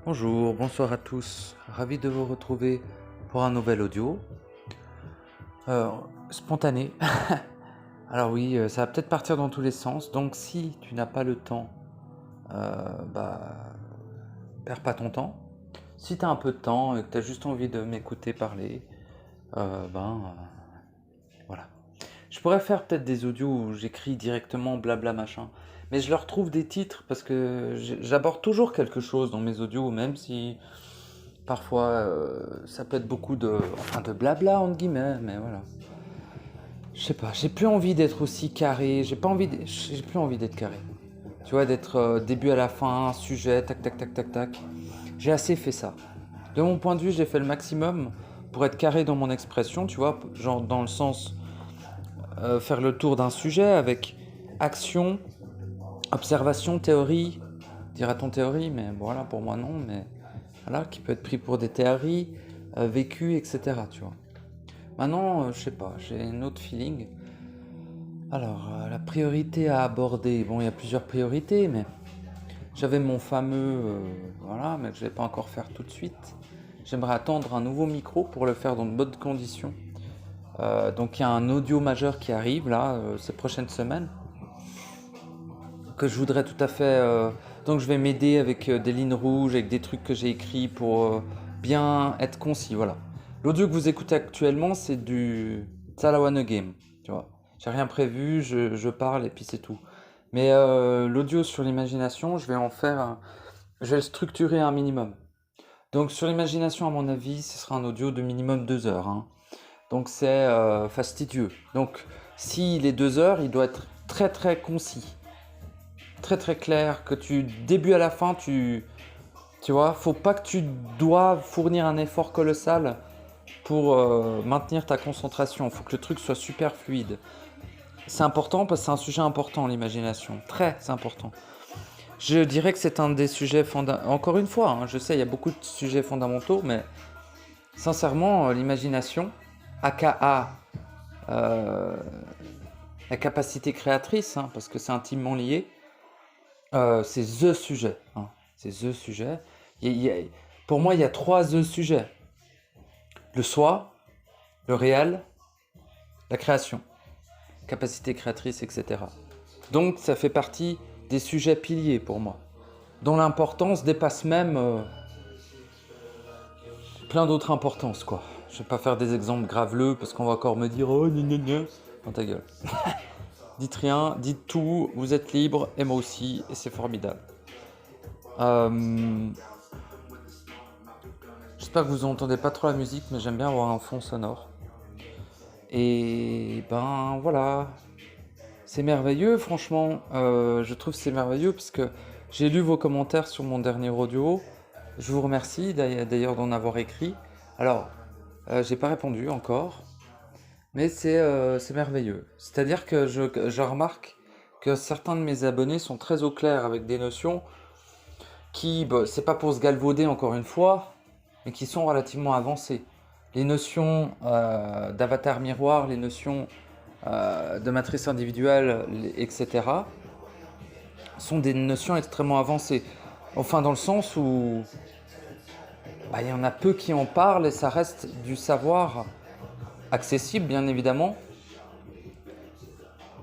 Bonjour, bonsoir à tous. Ravi de vous retrouver pour un nouvel audio. Euh, Spontané. Alors oui, ça va peut-être partir dans tous les sens. Donc si tu n'as pas le temps, bah, perds pas ton temps. Si tu as un peu de temps et que tu as juste envie de m'écouter parler, voilà. Je pourrais faire peut-être des audios où j'écris directement blabla machin. Mais je leur trouve des titres parce que j'aborde toujours quelque chose dans mes audios, même si parfois ça peut être beaucoup de blabla entre guillemets, mais voilà. Je sais pas, j'ai plus envie d'être aussi carré, j'ai plus envie d'être carré. Tu vois, d'être début à la fin, sujet, tac tac tac tac tac. J'ai assez fait ça. De mon point de vue, j'ai fait le maximum pour être carré dans mon expression, tu vois, genre dans le sens faire le tour d'un sujet avec action, observation, théorie, dira-t-on théorie, mais voilà, pour moi non, mais voilà, qui peut être pris pour des théories vécues, etc. Tu vois. Maintenant, je sais pas, j'ai un autre feeling. Alors, la priorité à aborder, bon, il y a plusieurs priorités, mais j'avais mon fameux, voilà, mais que je vais pas encore faire tout de suite. J'aimerais attendre un nouveau micro pour le faire dans de bonnes conditions. Donc il y a un audio majeur qui arrive là ces prochaines semaines que je voudrais tout à fait. Donc je vais m'aider avec des lignes rouges, avec des trucs que j'ai écrits pour bien être concis. Voilà. L'audio que vous écoutez actuellement, c'est du Salawane Game. Tu vois. J'ai rien prévu, je parle et puis c'est tout. Mais l'audio sur l'imagination, je vais en faire. Je vais le structurer un minimum. Donc sur l'imagination, à mon avis, ce sera un audio de minimum 2 heures, hein. Donc c'est fastidieux. Donc s'il est 2 heures, il doit être très très concis, très très clair, que tu début à la fin, tu vois, faut pas que tu doives fournir un effort colossal pour maintenir ta concentration. Faut que le truc soit super fluide. C'est important parce que c'est un sujet important, l'imagination, très important. Je dirais que c'est un des sujets fondamentaux. Encore une fois, hein, je sais, il y a beaucoup de sujets fondamentaux, mais sincèrement, l'imagination, aka euh, la capacité créatrice, hein, parce que c'est intimement lié, c'est THE sujet, hein. C'est THE sujet. Pour moi, il y a 3 THE sujets. Le soi, le réel, la création, capacité créatrice, etc. Donc ça fait partie des sujets piliers pour moi, dont l'importance dépasse même plein d'autres importances, quoi. Je vais pas faire des exemples graveleux parce qu'on va encore me dire oh gna gna gna. Dans ta gueule. Dites rien, dites tout, vous êtes libre et moi aussi, et c'est formidable. Euh, J'espère que vous entendez pas trop la musique, mais j'aime bien avoir un fond sonore. Et ben voilà, c'est merveilleux, franchement. Je trouve que c'est merveilleux parce que j'ai lu vos commentaires sur mon dernier audio. Je vous remercie d'ailleurs d'en avoir écrit. Alors, j'ai pas répondu encore, mais c'est merveilleux. C'est-à-dire que je remarque que certains de mes abonnés sont très au clair avec des notions qui, bah, c'est pas pour se galvauder encore une fois, mais qui sont relativement avancées. Les notions d'avatar miroir, les notions de matrice individuelle, etc., sont des notions extrêmement avancées. Enfin, dans le sens où bah, il y en a peu qui en parlent et ça reste du savoir accessible, bien évidemment,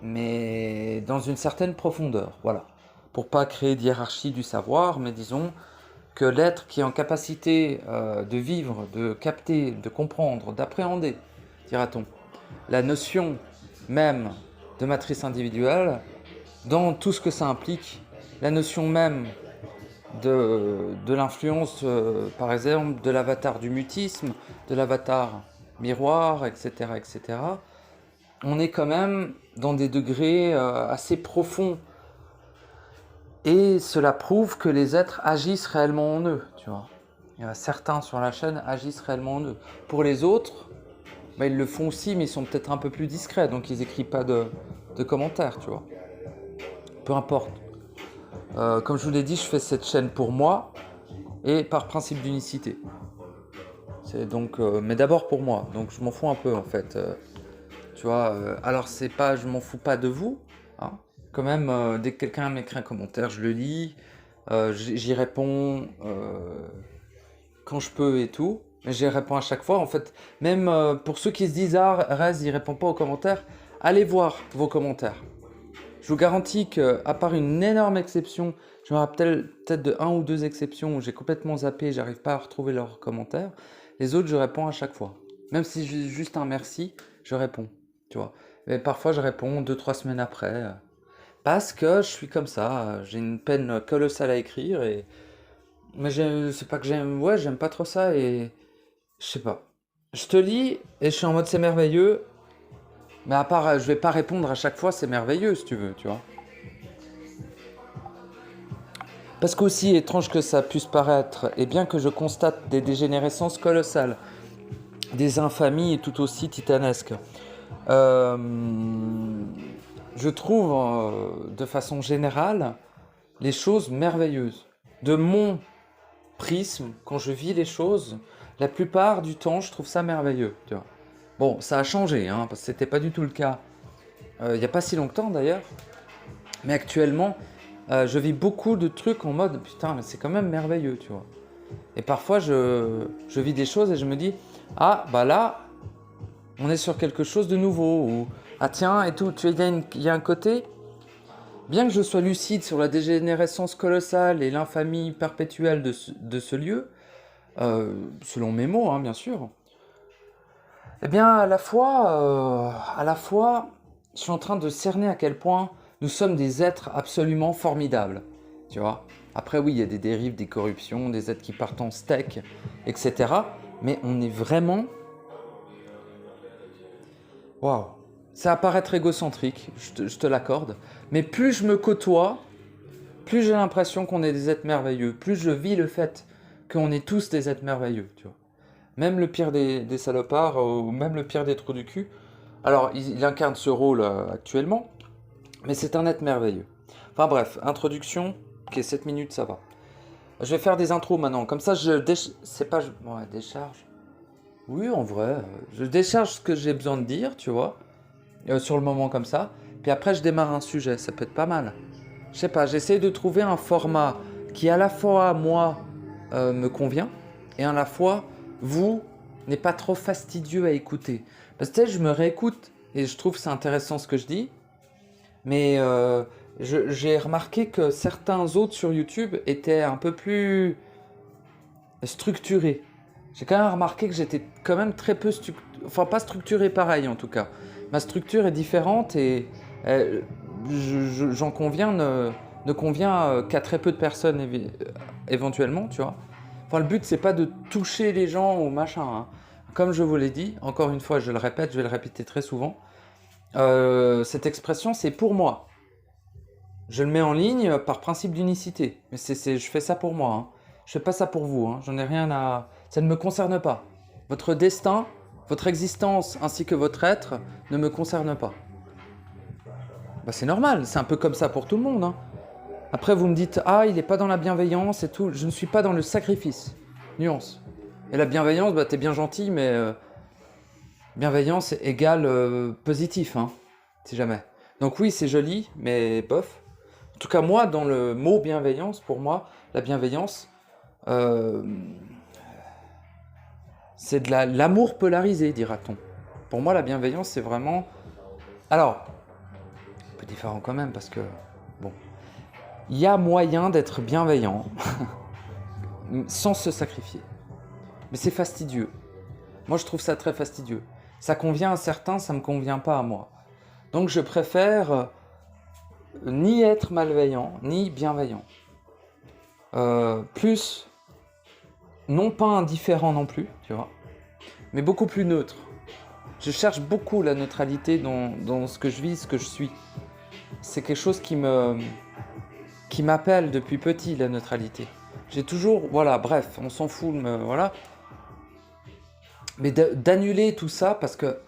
mais dans une certaine profondeur. Voilà. Pour pas créer d'hiérarchie du savoir, mais disons que l'être qui est en capacité de vivre, de capter, de comprendre, d'appréhender, dira-t-on, la notion même de matrice individuelle, dans tout ce que ça implique, la notion même de l'influence, par exemple, de l'avatar du mutisme, de l'avatar miroir, etc., etc., on est quand même dans des degrés assez profonds. Et cela prouve que les êtres agissent réellement en eux, tu vois. Il y en a certains sur la chaîne agissent réellement en eux. Pour les autres, bah, ils le font aussi, mais ils sont peut-être un peu plus discrets, donc ils n'écrivent pas de commentaires, tu vois. Peu importe. Comme je vous l'ai dit, je fais cette chaîne pour moi et par principe d'unicité. C'est donc, mais d'abord pour moi, donc je m'en fous un peu en fait. Tu vois, alors c'est pas, je m'en fous pas de vous, hein. Quand même, dès que quelqu'un m'écrit un commentaire, je le lis. J'y réponds quand je peux et tout. Mais j'y réponds à chaque fois. En fait, même pour ceux qui se disent ah, Rez, il répond pas aux commentaires, allez voir vos commentaires. Je vous garantis qu'à part une énorme exception, je me rappelle peut-être de 1 ou 2 exceptions où j'ai complètement zappé, j'arrive pas à retrouver leurs commentaires. Les autres, je réponds à chaque fois. Même si j'ai juste un merci, je réponds, tu vois. Mais parfois, je réponds 2-3 semaines après. Parce que je suis comme ça, j'ai une peine colossale à écrire et... Mais c'est pas que j'aime... Ouais, j'aime pas trop ça et... Je sais pas. Je te lis et je suis en mode c'est merveilleux. Mais à part, je vais pas répondre à chaque fois c'est merveilleux si tu veux, tu vois. Parce qu'aussi étrange que ça puisse paraître, et bien que je constate des dégénérescences colossales, des infamies tout aussi titanesques, euh, je trouve de façon générale les choses merveilleuses. De mon prisme, quand je vis les choses, la plupart du temps, je trouve ça merveilleux. Tu vois. Bon, ça a changé, hein, parce que c'était pas du tout le cas il n'y a pas si longtemps d'ailleurs. Mais actuellement, je vis beaucoup de trucs en mode putain, mais c'est quand même merveilleux, tu vois. Et parfois, je vis des choses et je me dis ah, bah là, on est sur quelque chose de nouveau. Ou ah, tiens, et tout. Tu vois, il y a un côté, bien que je sois lucide sur la dégénérescence colossale et l'infamie perpétuelle de ce lieu, selon mes mots, hein, bien sûr, eh bien, à la fois, je suis en train de cerner à quel point nous sommes des êtres absolument formidables, tu vois. Après, oui, il y a des dérives, des corruptions, des êtres qui partent en steak, etc. Mais on est vraiment... Waouh. Ça va paraître égocentrique, je te l'accorde. Mais plus je me côtoie, plus j'ai l'impression qu'on est des êtres merveilleux. Plus je vis le fait qu'on est tous des êtres merveilleux, tu vois. Même le pire des salopards, ou même le pire des trous du cul. Alors, il incarne ce rôle actuellement, mais c'est un être merveilleux. Enfin bref, introduction, ok, 7 minutes, ça va. Je vais faire des intros maintenant, comme ça c'est pas... Ouais, décharge. Oui, en vrai, je décharge ce que j'ai besoin de dire, tu vois, sur le moment comme ça, puis après je démarre un sujet, ça peut être pas mal. Je sais pas, j'essaie de trouver un format qui à la fois, moi, me convient, et à la fois, vous, n'est pas trop fastidieux à écouter. Parce que tu sais, je me réécoute, et je trouve que c'est intéressant ce que je dis, mais j'ai remarqué que certains autres sur YouTube étaient un peu plus structurés. J'ai quand même remarqué que j'étais quand même très peu... Enfin, pas structuré pareil en tout cas. Ma structure est différente et j'en conviens, ne convient qu'à très peu de personnes éventuellement, tu vois. Enfin, le but, c'est pas de toucher les gens ou machin, hein. Comme je vous l'ai dit, encore une fois, je le répète, je vais le répéter très souvent, cette expression, c'est pour moi. Je le mets en ligne par principe d'unicité. Mais je fais ça pour moi, hein. Je fais pas ça pour vous, hein. J'en ai rien à... Ça ne me concerne pas. Votre destin, votre existence ainsi que votre être ne me concerne pas. Bah, c'est normal, c'est un peu comme ça pour tout le monde, hein. Après vous me dites ah il est pas dans la bienveillance et tout, je ne suis pas dans le sacrifice. Nuance. Et la bienveillance, bah t'es bien gentil, mais bienveillance égale positif, hein, si jamais. Donc oui c'est joli, mais bof. En tout cas moi dans le mot bienveillance, pour moi la bienveillance euh, c'est de l'amour polarisé, dira-t-on. Pour moi la bienveillance c'est vraiment... Alors, un peu différent quand même parce que bon, il y a moyen d'être bienveillant sans se sacrifier. Mais c'est fastidieux. Moi, je trouve ça très fastidieux. Ça convient à certains, ça ne me convient pas à moi. Donc, je préfère ni être malveillant, ni bienveillant. Plus, non pas indifférent non plus, tu vois, mais beaucoup plus neutre. Je cherche beaucoup la neutralité dans ce que je vis, ce que je suis. C'est quelque chose qui m'appelle depuis petit, la neutralité. J'ai toujours, voilà, bref, on s'en fout, voilà. Mais d'annuler tout ça parce que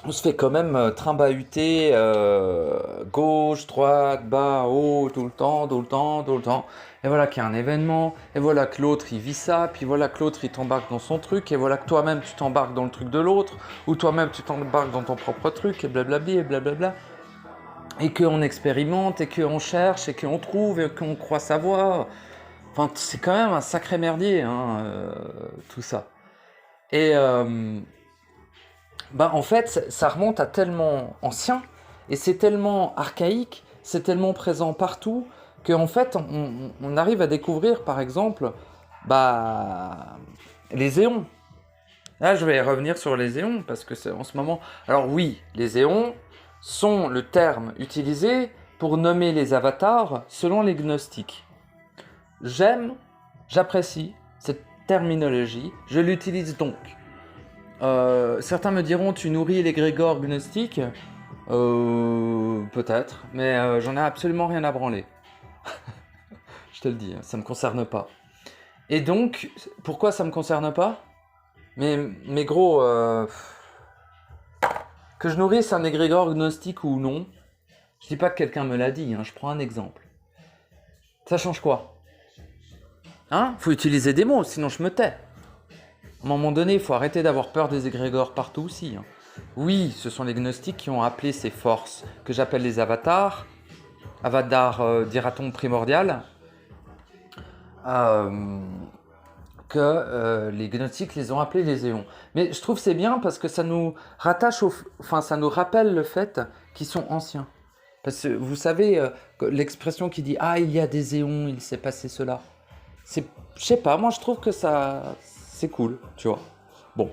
on se fait quand même trimbahuter gauche, droite, bas, haut, tout le temps, tout le temps, tout le temps. Et voilà qu'il y a un événement, et voilà que l'autre il vit ça, puis voilà que l'autre il t'embarque dans son truc, et voilà que toi-même tu t'embarques dans le truc de l'autre, ou toi-même tu t'embarques dans ton propre truc, et blablabli, et blablabla. Et qu'on expérimente, et qu'on cherche, et qu'on trouve, et qu'on croit savoir. Enfin, c'est quand même un sacré merdier, hein, tout ça. Et bah, en fait, ça remonte à tellement ancien, et c'est tellement archaïque, c'est tellement présent partout, qu'en fait, on arrive à découvrir, par exemple, bah, les éons. Là, je vais revenir sur les éons, parce que c'est en ce moment... Alors oui, les éons sont le terme utilisé pour nommer les avatars selon les gnostiques. J'aime, j'apprécie cette terminologie, je l'utilise donc. Certains me diront, tu nourris l'égrégore gnostique. Peut-être, mais j'en ai absolument rien à branler. Je te le dis, ça me concerne pas. Et donc, pourquoi ça me concerne pas? Mais gros, que je nourrisse un égrégore gnostique ou non, je dis pas que quelqu'un me l'a dit, hein, je prends un exemple. Ça change quoi? Hein? Faut utiliser des mots, sinon je me tais. À un moment donné, il faut arrêter d'avoir peur des égrégores partout aussi. Hein. Oui, ce sont les gnostiques qui ont appelé ces forces, que j'appelle les avatars, dira-t-on primordial, que les gnostiques les ont appelés les éons. Mais je trouve c'est bien parce que ça nous rattache, ça nous rappelle le fait qu'ils sont anciens. Parce que vous savez, l'expression qui dit « Ah, il y a des éons, il s'est passé cela ». Je sais pas, moi je trouve que ça, c'est cool, tu vois. Bon.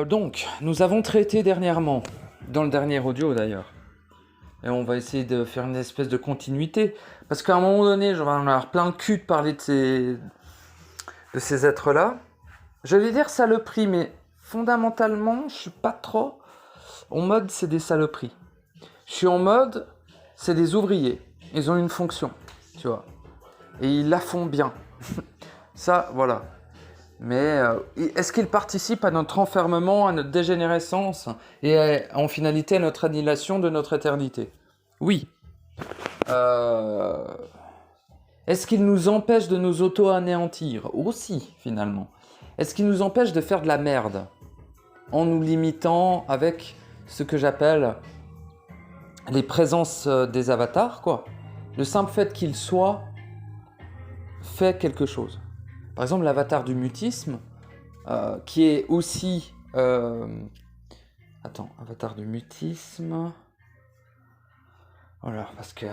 Donc, nous avons traité dernièrement, dans le dernier audio d'ailleurs, et on va essayer de faire une espèce de continuité, parce qu'à un moment donné, je vais en avoir plein le cul de parler de ces êtres-là. Je vais dire saloperies, mais fondamentalement, je suis pas trop en mode c'est des saloperies. Je suis en mode c'est des ouvriers, ils ont une fonction, tu vois, et ils la font bien. Ça, voilà. Mais est-ce qu'ils participent à notre enfermement, à notre dégénérescence et en finalité à notre annihilation de notre éternité? Oui. Est-ce qu'ils nous empêchent de nous auto-anéantir? Aussi, finalement. Est-ce qu'ils nous empêchent de faire de la merde en nous limitant avec ce que j'appelle les présences des avatars, quoi. Le simple fait qu'ils soient fait quelque chose. Par exemple, l'avatar du mutisme, qui est aussi... avatar du mutisme... Voilà, parce que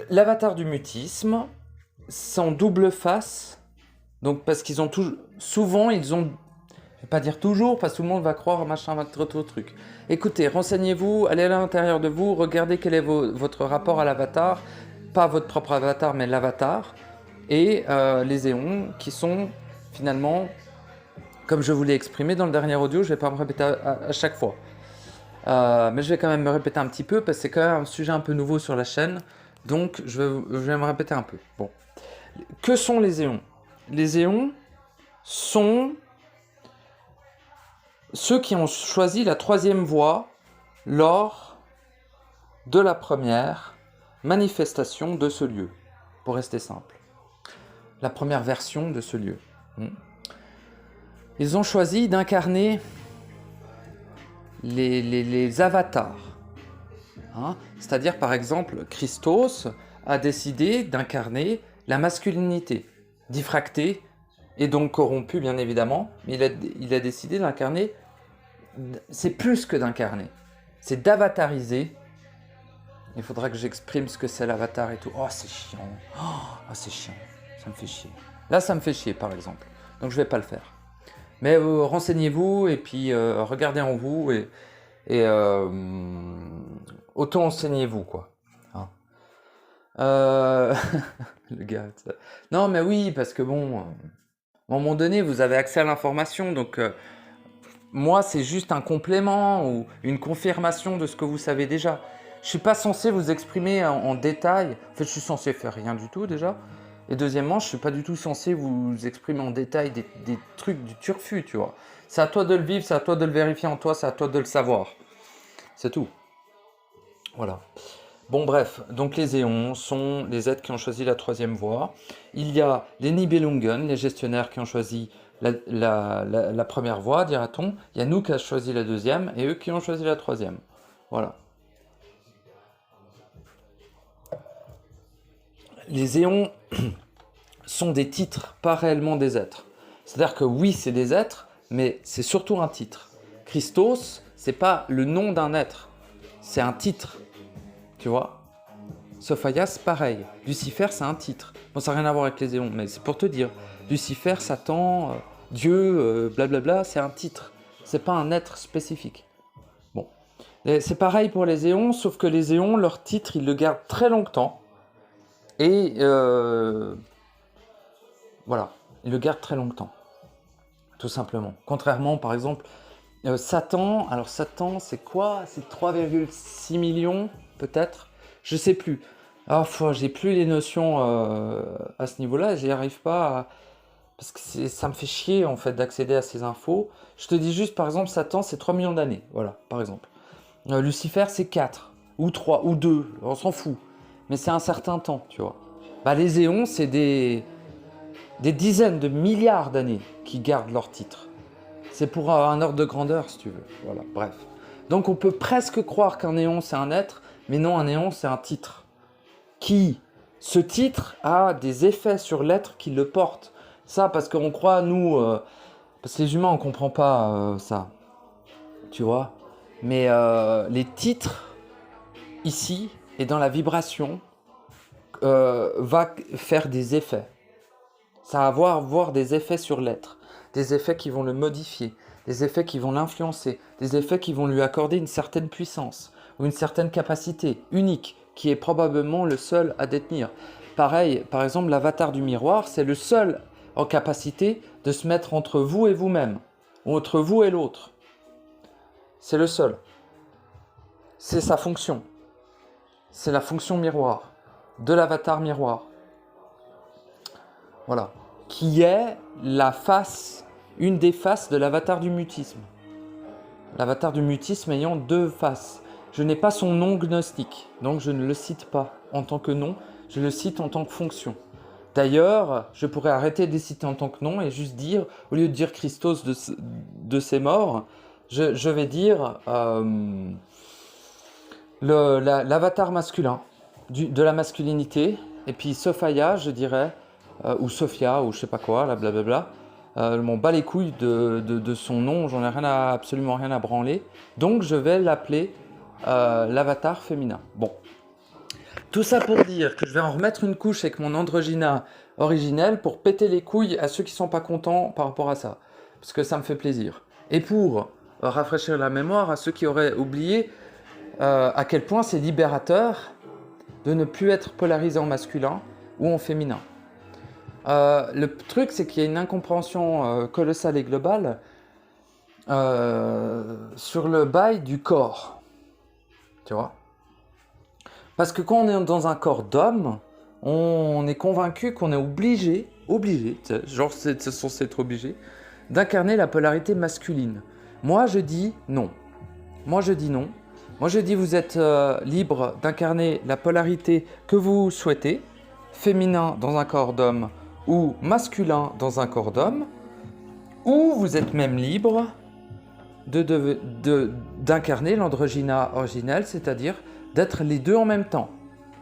l'avatar du mutisme, son double face, donc parce qu'ils ont souvent, ils ont... Je vais pas dire toujours, parce que tout le monde va croire machin, votre truc. Écoutez, renseignez-vous, allez à l'intérieur de vous, regardez quel est votre rapport à l'avatar, pas votre propre avatar, mais l'avatar, et les éons qui sont finalement, comme je vous l'ai exprimé dans le dernier audio, je ne vais pas me répéter à chaque fois. Mais je vais quand même me répéter un petit peu parce que c'est quand même un sujet un peu nouveau sur la chaîne, donc je vais me répéter un peu. Bon. Que sont les éons? Les éons sont ceux qui ont choisi la troisième voie lors de la première manifestation de ce lieu, pour rester simple. La première version de ce lieu. Ils ont choisi d'incarner les avatars. Hein? C'est-à-dire, par exemple, Christos a décidé d'incarner la masculinité, diffractée et donc corrompue, bien évidemment, mais il a décidé d'incarner, c'est plus que d'incarner, c'est d'avatariser. Il faudra que j'exprime ce que c'est l'avatar et tout. Oh, c'est chiant. Oh, c'est chiant. Ça me fait chier. Là, ça me fait chier, par exemple. Donc, je vais pas le faire. Mais renseignez-vous et puis regardez en vous et auto-enseignez-vous, quoi. Hein. Le gars, ça. Non, mais oui, parce que bon, à un moment donné, vous avez accès à l'information, donc moi, c'est juste un complément ou une confirmation de ce que vous savez déjà. Je suis pas censé vous exprimer en détail. En fait, je suis censé faire rien du tout déjà. Et deuxièmement, je suis pas du tout censé vous exprimer en détail des trucs du turfu, tu vois. C'est à toi de le vivre, c'est à toi de le vérifier en toi, c'est à toi de le savoir. C'est tout. Voilà. Bon bref, donc les éons sont les êtres qui ont choisi la troisième voie. Il y a les Nibelungen, les gestionnaires qui ont choisi la première voie, dira-t-on. Il y a nous qui a choisi la deuxième et eux qui ont choisi la troisième. Voilà. Les éons sont des titres, pas réellement des êtres. C'est-à-dire que oui, c'est des êtres, mais c'est surtout un titre. Christos, c'est pas le nom d'un être, c'est un titre. Tu vois? Sophia, pareil. Lucifer, c'est un titre. Bon, ça n'a rien à voir avec les éons, mais c'est pour te dire. Lucifer, Satan, Dieu, blablabla, c'est un titre. C'est pas un être spécifique. Bon. Et c'est pareil pour les éons, sauf que les éons, leur titre, ils le gardent très longtemps. Et voilà, ils le gardent très longtemps. Tout simplement. Contrairement, par exemple, Satan. Alors Satan, c'est quoi? C'est 3,6 millions, peut-être? Je sais plus. Ah, j'ai plus les notions à ce niveau-là, j'y arrive pas parce que ça me fait chier en fait d'accéder à ces infos. Je te dis juste par exemple Satan c'est 3 millions d'années, voilà, par exemple. Lucifer c'est 4 ou 3 ou 2, on s'en fout. Mais c'est un certain temps, tu vois. Bah les éons c'est des dizaines de milliards d'années qui gardent leur titre. C'est pour un ordre de grandeur si tu veux. Voilà, bref. Donc on peut presque croire qu'un éon c'est un être, mais non, un éon c'est un titre. Ce titre a des effets sur l'être qui le porte. Ça, parce qu'on croit, nous, parce que les humains, on comprend pas ça, tu vois. Mais les titres, ici, et dans la vibration, va faire des effets. Ça va avoir des effets sur l'être, des effets qui vont le modifier, des effets qui vont l'influencer, des effets qui vont lui accorder une certaine puissance, ou une certaine capacité unique, qui est probablement le seul à détenir. Pareil, par exemple, l'avatar du miroir, c'est le seul en capacité de se mettre entre vous et vous-même, ou entre vous et l'autre. C'est le seul. C'est sa fonction. C'est la fonction miroir, de l'avatar miroir. Voilà. Qui est la face, une des faces de l'avatar du mutisme. L'avatar du mutisme ayant deux faces. Je n'ai pas son nom gnostique, donc je ne le cite pas en tant que nom, je le cite en tant que fonction. D'ailleurs, je pourrais arrêter de les citer en tant que nom et juste dire, au lieu de dire Christos de ses morts, je vais dire l'avatar masculin, de la masculinité, et puis Sophia, je dirais, ou Sophia, ou je sais pas quoi, là, blablabla. M'en bat les couilles de son nom, j'en ai absolument rien à branler. Donc je vais l'appeler l'avatar féminin. Bon. Tout ça pour dire que je vais en remettre une couche avec mon androgyna originel pour péter les couilles à ceux qui sont pas contents par rapport à ça. Parce que ça me fait plaisir. Et pour rafraîchir la mémoire à ceux qui auraient oublié à quel point c'est libérateur de ne plus être polarisé en masculin ou en féminin. Le truc, c'est qu'il y a une incompréhension colossale et globale sur le bail du corps. Tu vois? Parce que quand on est dans un corps d'homme, on est convaincu qu'on est obligé, genre c'est censé être obligé, d'incarner la polarité masculine. Moi, je dis non. Moi, je dis non. Moi, je dis vous êtes libre d'incarner la polarité que vous souhaitez, féminin dans un corps d'homme ou masculin dans un corps d'homme, ou vous êtes même libre d'incarner l'androgyna originel, c'est-à-dire d'être les deux en même temps,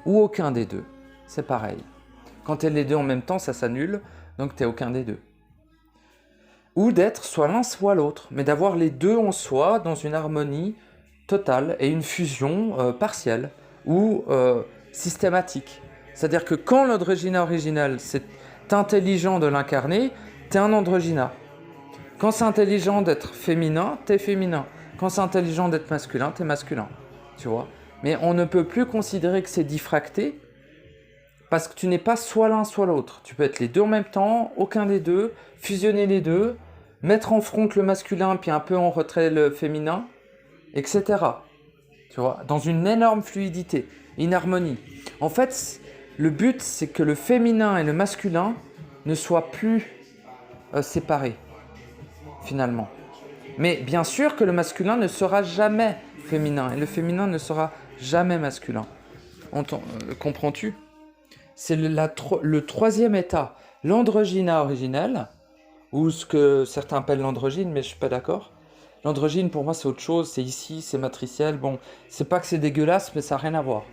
ou aucun des deux. C'est pareil. Quand tu es les deux en même temps, ça s'annule, donc tu n'es aucun des deux. Ou d'être soit l'un, soit l'autre, mais d'avoir les deux en soi dans une harmonie totale et une fusion partielle ou systématique. C'est-à-dire que quand l'androgyna original, c'est intelligent de l'incarner, t'es un androgyna. Quand c'est intelligent d'être féminin, t'es féminin. Quand c'est intelligent d'être masculin, t'es masculin. Tu vois? Mais on ne peut plus considérer que c'est diffracté parce que tu n'es pas soit l'un, soit l'autre. Tu peux être les deux en même temps, aucun des deux, fusionner les deux, mettre en front le masculin puis un peu en retrait le féminin, etc. Tu vois? Dans une énorme fluidité, une harmonie. En fait, le but, c'est que le féminin et le masculin ne soient plus séparés, finalement. Mais bien sûr que le masculin ne sera jamais féminin et le féminin ne sera jamais masculin. Comprends-tu? C'est le troisième état, l'androgyna originelle, ou ce que certains appellent l'androgyne, mais je suis pas d'accord. L'androgyne, pour moi, c'est autre chose, c'est ici, c'est matriciel. Bon, c'est pas que c'est dégueulasse, mais ça n'a rien à voir.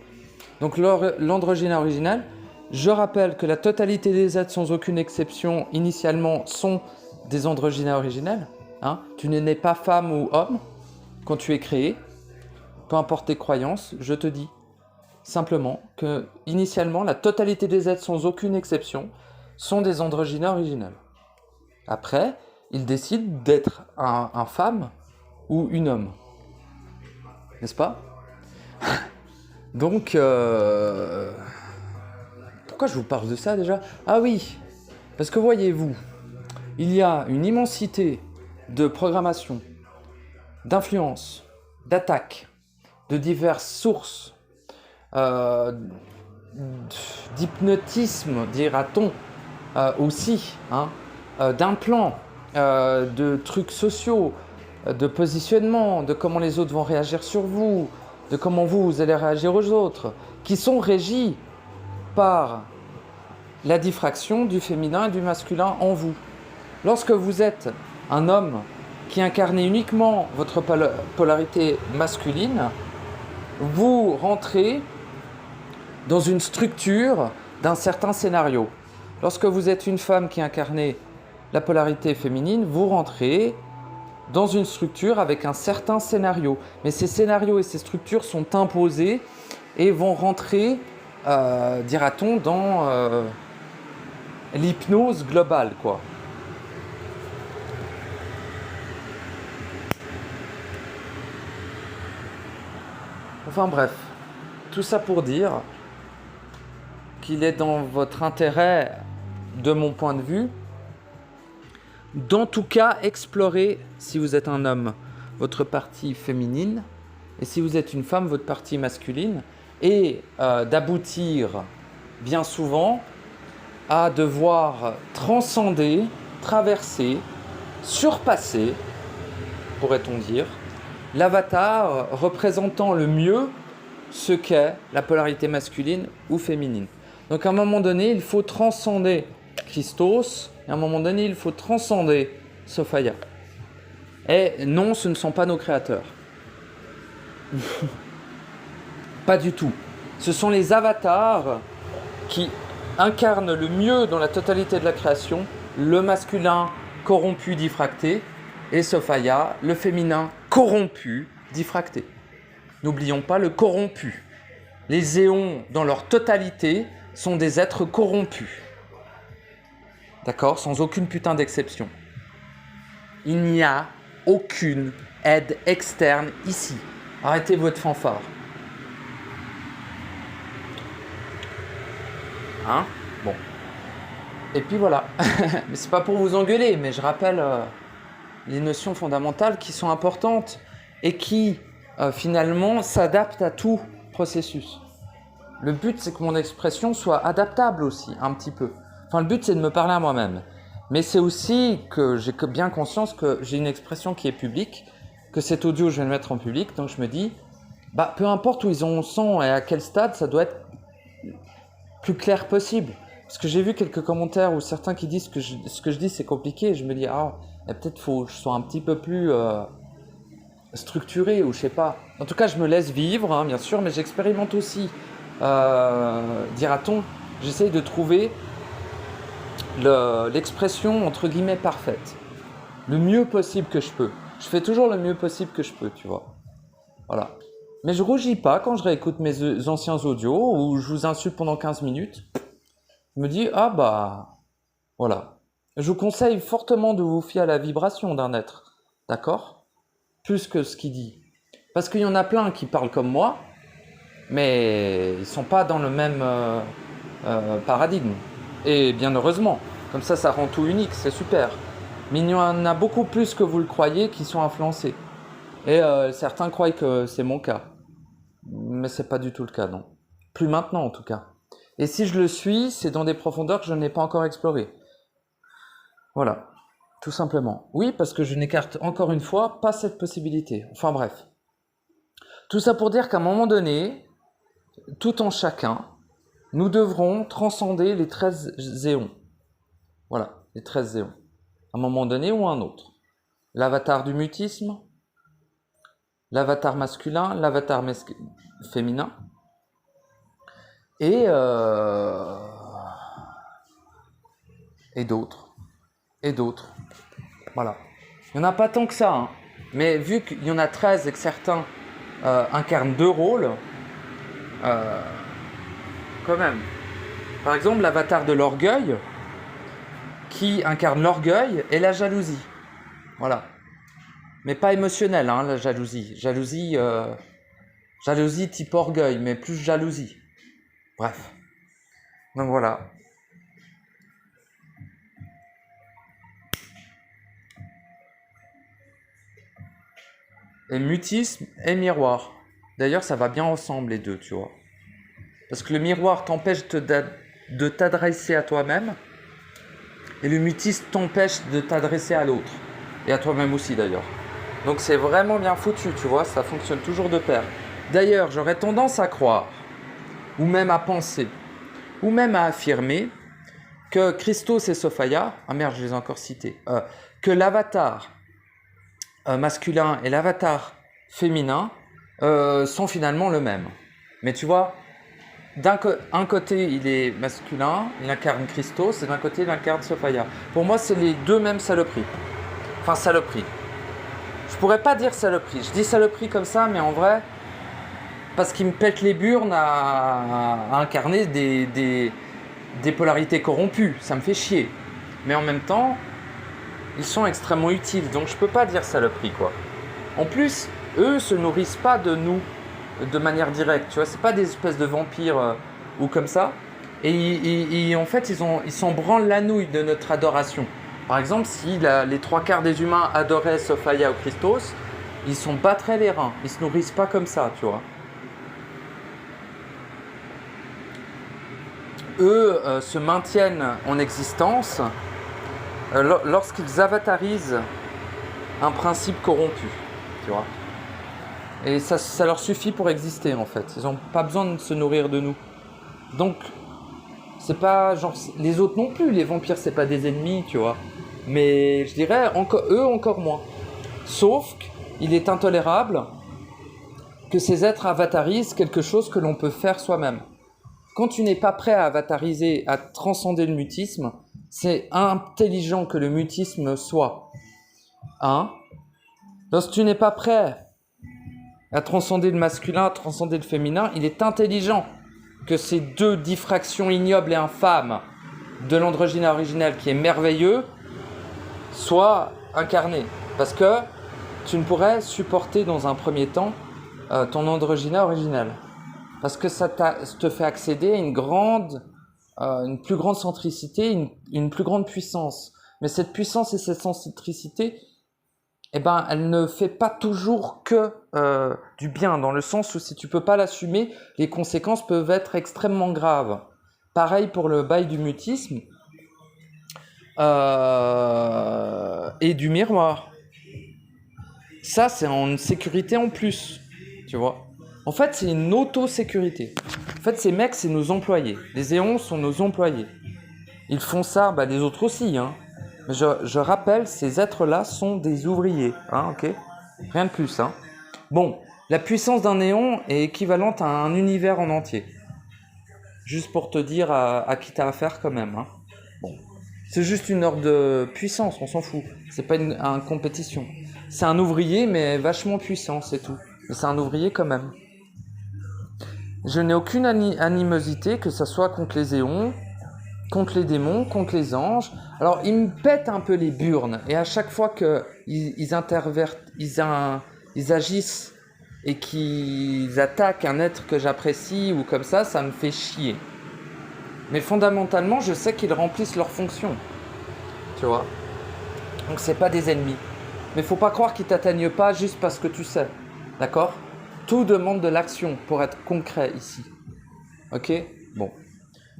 Donc l'androgyne originel, je rappelle que la totalité des êtres, sans aucune exception, initialement, sont des androgynes originels. Hein. Tu n'es né pas femme ou homme quand tu es créé, peu importe tes croyances, je te dis simplement que initialement, la totalité des êtres, sans aucune exception, sont des androgynes originels. Après, ils décident d'être un femme ou une homme. N'est-ce pas? Donc, pourquoi je vous parle de ça déjà? Ah oui, parce que voyez-vous, il y a une immensité de programmation, d'influence, d'attaques, de diverses sources, d'hypnotisme, dira-t-on, aussi, hein, d'implants, de trucs sociaux, de positionnement, de comment les autres vont réagir sur vous, de comment vous allez réagir aux autres, qui sont régis par la diffraction du féminin et du masculin en vous. Lorsque vous êtes un homme qui incarnez uniquement votre polarité masculine, vous rentrez dans une structure d'un certain scénario. Lorsque vous êtes une femme qui incarnez la polarité féminine, vous rentrez dans une structure avec un certain scénario. Mais ces scénarios et ces structures sont imposés et vont rentrer, dira-t-on, dans l'hypnose globale, quoi. Enfin bref, tout ça pour dire qu'il est dans votre intérêt, de mon point de vue, d'en tout cas explorer, si vous êtes un homme, votre partie féminine, et si vous êtes une femme, votre partie masculine, et d'aboutir bien souvent à devoir transcender, traverser, surpasser, pourrait-on dire, l'avatar représentant le mieux ce qu'est la polarité masculine ou féminine. Donc à un moment donné, il faut transcender Christos, et à un moment donné, il faut transcender Sophia. Et non, ce ne sont pas nos créateurs. Pas du tout. Ce sont les avatars qui incarnent le mieux dans la totalité de la création, le masculin corrompu, diffracté, et Sophia, le féminin corrompu, diffracté. N'oublions pas le corrompu. Les éons, dans leur totalité, sont des êtres corrompus. D'accord? Sans aucune putain d'exception. Il n'y a aucune aide externe ici. Arrêtez votre fanfare. Hein? Bon. Et puis voilà. Mais c'est pas pour vous engueuler, mais je rappelle les notions fondamentales qui sont importantes et qui, finalement, s'adaptent à tout processus. Le but, c'est que mon expression soit adaptable aussi, un petit peu. Enfin, le but, c'est de me parler à moi-même. Mais c'est aussi que j'ai bien conscience que j'ai une expression qui est publique, que cet audio, je vais le mettre en public, donc je me dis, peu importe où ils en sont et à quel stade, ça doit être plus clair possible. Parce que j'ai vu quelques commentaires où certains qui disent que ce que je dis, c'est compliqué, et je me dis, peut-être faut que je sois un petit peu plus structuré, ou je sais pas. En tout cas, je me laisse vivre, hein, bien sûr, mais j'expérimente aussi. Dira-t-on, j'essaye de trouver l'expression entre guillemets parfaite, le mieux possible que je peux. Je fais toujours le mieux possible que je peux, tu vois. Voilà. Mais je rougis pas quand je réécoute mes anciens audios où je vous insulte pendant 15 minutes. Je me dis, voilà. Je vous conseille fortement de vous fier à la vibration d'un être, d'accord? Plus que ce qu'il dit. Parce qu'il y en a plein qui parlent comme moi, mais ils ne sont pas dans le même paradigme. Et bien heureusement, comme ça rend tout unique, c'est super. Mais il y en a beaucoup plus que vous le croyez qui sont influencés. Et certains croient que c'est mon cas. Mais c'est pas du tout le cas, non. Plus maintenant en tout cas. Et si je le suis, c'est dans des profondeurs que je n'ai pas encore explorées. Voilà. tout simplement. Oui, parce que je n'écarte encore une fois pas cette possibilité. Enfin bref. Tout ça pour dire qu'à un moment donné, tout en chacun, nous devrons transcender les 13 éons. Voilà, les 13 éons. À un moment donné ou à un autre. L'avatar du mutisme, l'avatar masculin, l'avatar féminin, et d'autres. Et d'autres. Voilà. Il n'y en a pas tant que ça, hein. Mais vu qu'il y en a 13 et que certains incarnent 2 rôles, quand même. Par exemple, l'avatar de l'orgueil, qui incarne l'orgueil et la jalousie. Voilà. Mais pas émotionnelle, hein, la jalousie. Jalousie type orgueil, mais plus jalousie. Bref. Donc voilà. Et mutisme et miroir. D'ailleurs, ça va bien ensemble les deux, tu vois. Parce que le miroir t'empêche de t'adresser à toi-même, et le mutisme t'empêche de t'adresser à l'autre. Et à toi-même aussi d'ailleurs. Donc c'est vraiment bien foutu, tu vois, ça fonctionne toujours de pair. D'ailleurs, j'aurais tendance à croire, ou même à penser, ou même à affirmer, que Christos et Sophia, ah merde, je les ai encore cités, que l'avatar masculin et l'avatar féminin sont finalement le même. Mais tu vois, un côté il est masculin, il incarne Christos, et d'un côté il incarne Sophia. Pour moi, c'est les deux mêmes saloperies. Enfin, saloperies. Je pourrais pas dire saloperie. Je dis saloperie comme ça, mais en vrai, parce qu'ils me pètent les burnes à incarner des polarités corrompues. Ça me fait chier. Mais en même temps, ils sont extrêmement utiles. Donc je peux pas dire saloperie, quoi. En plus, eux se nourrissent pas de nous de manière directe. Tu vois, c'est pas des espèces de vampires ou comme ça. Et en fait, ils s'en branlent la nouille de notre adoration. Par exemple, si les 3/4 des humains adoraient Sophia ou Christos, ils s'en battraient les reins. Ils se nourrissent pas comme ça, tu vois. Eux se maintiennent en existence lorsqu'ils avatarisent un principe corrompu, tu vois. Et ça leur suffit pour exister, en fait. Ils n'ont pas besoin de se nourrir de nous. Donc, c'est pas genre les autres non plus. Les vampires, c'est pas des ennemis, tu vois. Mais je dirais eux encore moins. Sauf qu'il est intolérable que ces êtres avatarisent quelque chose que l'on peut faire soi-même. Quand tu n'es pas prêt à avatariser, à transcender le mutisme, c'est intelligent que le mutisme soit. Hein? Lorsque tu n'es pas prêt à transcender le masculin, à transcender le féminin, il est intelligent que ces deux diffractions ignobles et infâmes de l'androgyne originel, qui est merveilleux, soient incarnées. Parce que tu ne pourrais supporter dans un premier temps ton androgyne originel. Parce que ça te fait accéder à une plus grande centricité, une plus grande puissance. Mais cette puissance et cette centricité, eh ben, elle ne fait pas toujours que du bien, dans le sens où si tu peux pas l'assumer, les conséquences peuvent être extrêmement graves. Pareil pour le bail du mutisme et du miroir. Ça, c'est en sécurité en plus, tu vois. En fait, c'est une auto-sécurité. En fait, ces mecs, c'est nos employés. Les éons sont nos employés. Ils font ça, les autres aussi, hein. Mais je rappelle, ces êtres-là sont des ouvriers, hein, ok? Rien de plus, hein. Bon, la puissance d'un néon est équivalente à un univers en entier. Juste pour te dire à qui t'as affaire quand même, hein. Bon. C'est juste une ordre de puissance, on s'en fout. C'est pas une compétition. C'est un ouvrier, mais vachement puissant, c'est tout. Mais c'est un ouvrier quand même. Je n'ai aucune animosité, que ce soit contre les éons, contre les démons, contre les anges. Alors, ils me pètent un peu les burnes. Et à chaque fois qu'ils agissent et qu'ils attaquent un être que j'apprécie ou comme ça me fait chier. Mais fondamentalement, je sais qu'ils remplissent leur fonction. Tu vois? Donc, c'est pas des ennemis. Mais faut pas croire qu'ils t'atteignent pas juste parce que tu sais. D'accord? Tout demande de l'action pour être concret ici. Ok? Bon.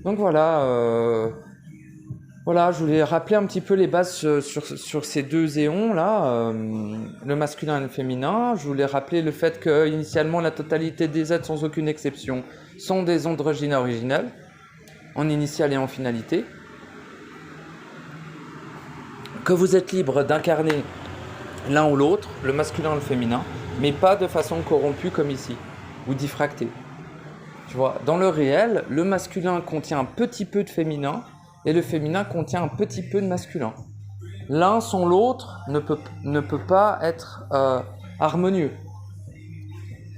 Donc voilà. Voilà, je voulais rappeler un petit peu les bases sur ces deux éons-là, le masculin et le féminin. Je voulais rappeler le fait que, initialement, la totalité des êtres, sans aucune exception, sont des androgynes originels, en initiale et en finalité. Que vous êtes libre d'incarner l'un ou l'autre, le masculin ou le féminin, mais pas de façon corrompue comme ici, ou diffractée. Tu vois, dans le réel, le masculin contient un petit peu de féminin, et le féminin contient un petit peu de masculin. L'un sans l'autre ne peut pas être harmonieux.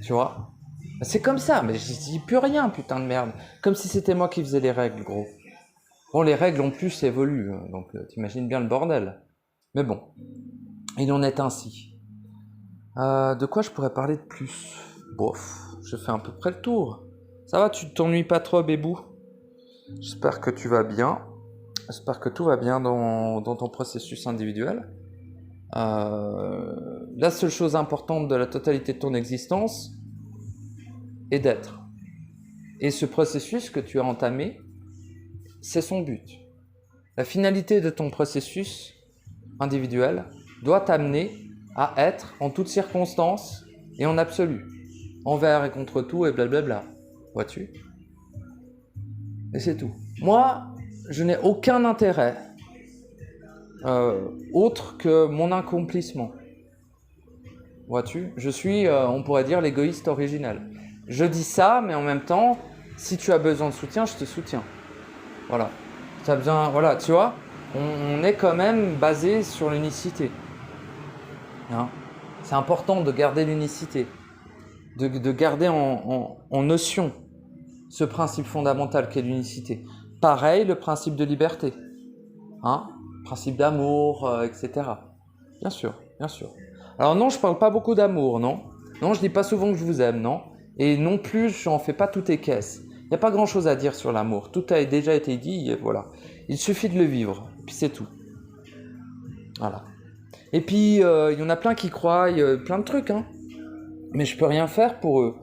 Tu vois? C'est comme ça, mais je dis plus rien, putain de merde. Comme si c'était moi qui faisais les règles, gros. Bon, les règles en plus évoluent, donc t'imagines bien le bordel. Mais bon, il en est ainsi. De quoi je pourrais parler de plus? Bof, je fais à peu près le tour. Ça va, tu t'ennuies pas trop, bébou? J'espère que tu vas bien. J'espère que tout va bien dans ton processus individuel. La seule chose importante de la totalité de ton existence est d'être. Et ce processus que tu as entamé, c'est son but. La finalité de ton processus individuel doit t'amener à être en toutes circonstances et en absolu, envers et contre tout et blablabla. Vois-tu? Et c'est tout. Moi, je n'ai aucun intérêt autre que mon accomplissement. Vois-tu? Je suis, on pourrait dire, l'égoïste originel. Je dis ça, mais en même temps, si tu as besoin de soutien, je te soutiens. Voilà. Tu as besoin, voilà, tu vois, on est quand même basé sur l'unicité. Hein? C'est important de garder l'unicité, de garder en notion ce principe fondamental qu'est l'unicité. Pareil, le principe de liberté, hein? Principe d'amour, etc. Bien sûr, bien sûr. Alors non, je parle pas beaucoup d'amour, non. Non, je dis pas souvent que je vous aime, non. Et non plus, j'en fais pas toutes les caisses. Il n'y a pas grand-chose à dire sur l'amour. Tout a déjà été dit, et voilà. Il suffit de le vivre, puis c'est tout. Voilà. Et puis, il y en a plein qui croient, plein de trucs, hein. Mais je peux rien faire pour eux.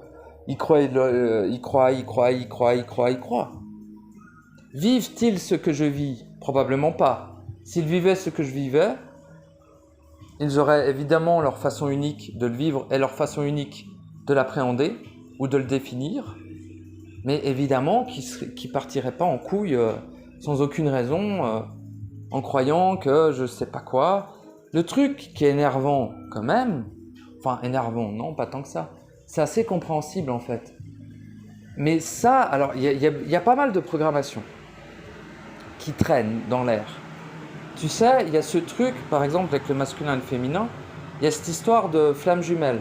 Ils croient. Vivent-ils ce que je vis? Probablement pas. S'ils vivaient ce que je vivais, ils auraient évidemment leur façon unique de le vivre et leur façon unique de l'appréhender ou de le définir, mais évidemment qu'ils ne partiraient pas en couille sans aucune raison, en croyant que je sais pas quoi. Le truc qui est énervant quand même, enfin énervant, non, pas tant que ça, c'est assez compréhensible en fait. Mais ça, alors il y a pas mal de programmations qui traînent dans l'air. Tu sais, il y a ce truc, par exemple, avec le masculin et le féminin, il y a cette histoire de flamme jumelle.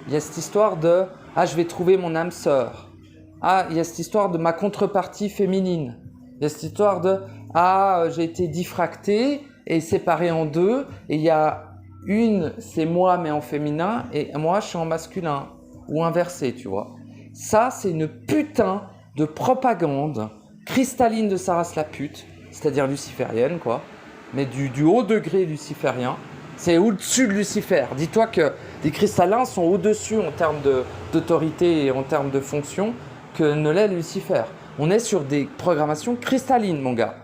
Il y a cette histoire de « Ah, je vais trouver mon âme sœur ». Ah, il y a cette histoire de ma contrepartie féminine. Il y a cette histoire de « Ah, j'ai été diffracté et séparé en deux, et il y a une, c'est moi, mais en féminin, et moi, je suis en masculin. » Ou inversé, tu vois. Ça, c'est une putain de propagande cristalline de sa race la pute, c'est-à-dire luciférienne, quoi. Mais du haut degré luciférien, c'est au-dessus de Lucifer. Dis-toi que les cristallins sont au-dessus en termes d'autorité et en termes de fonction que ne l'est Lucifer. On est sur des programmations cristallines, mon gars.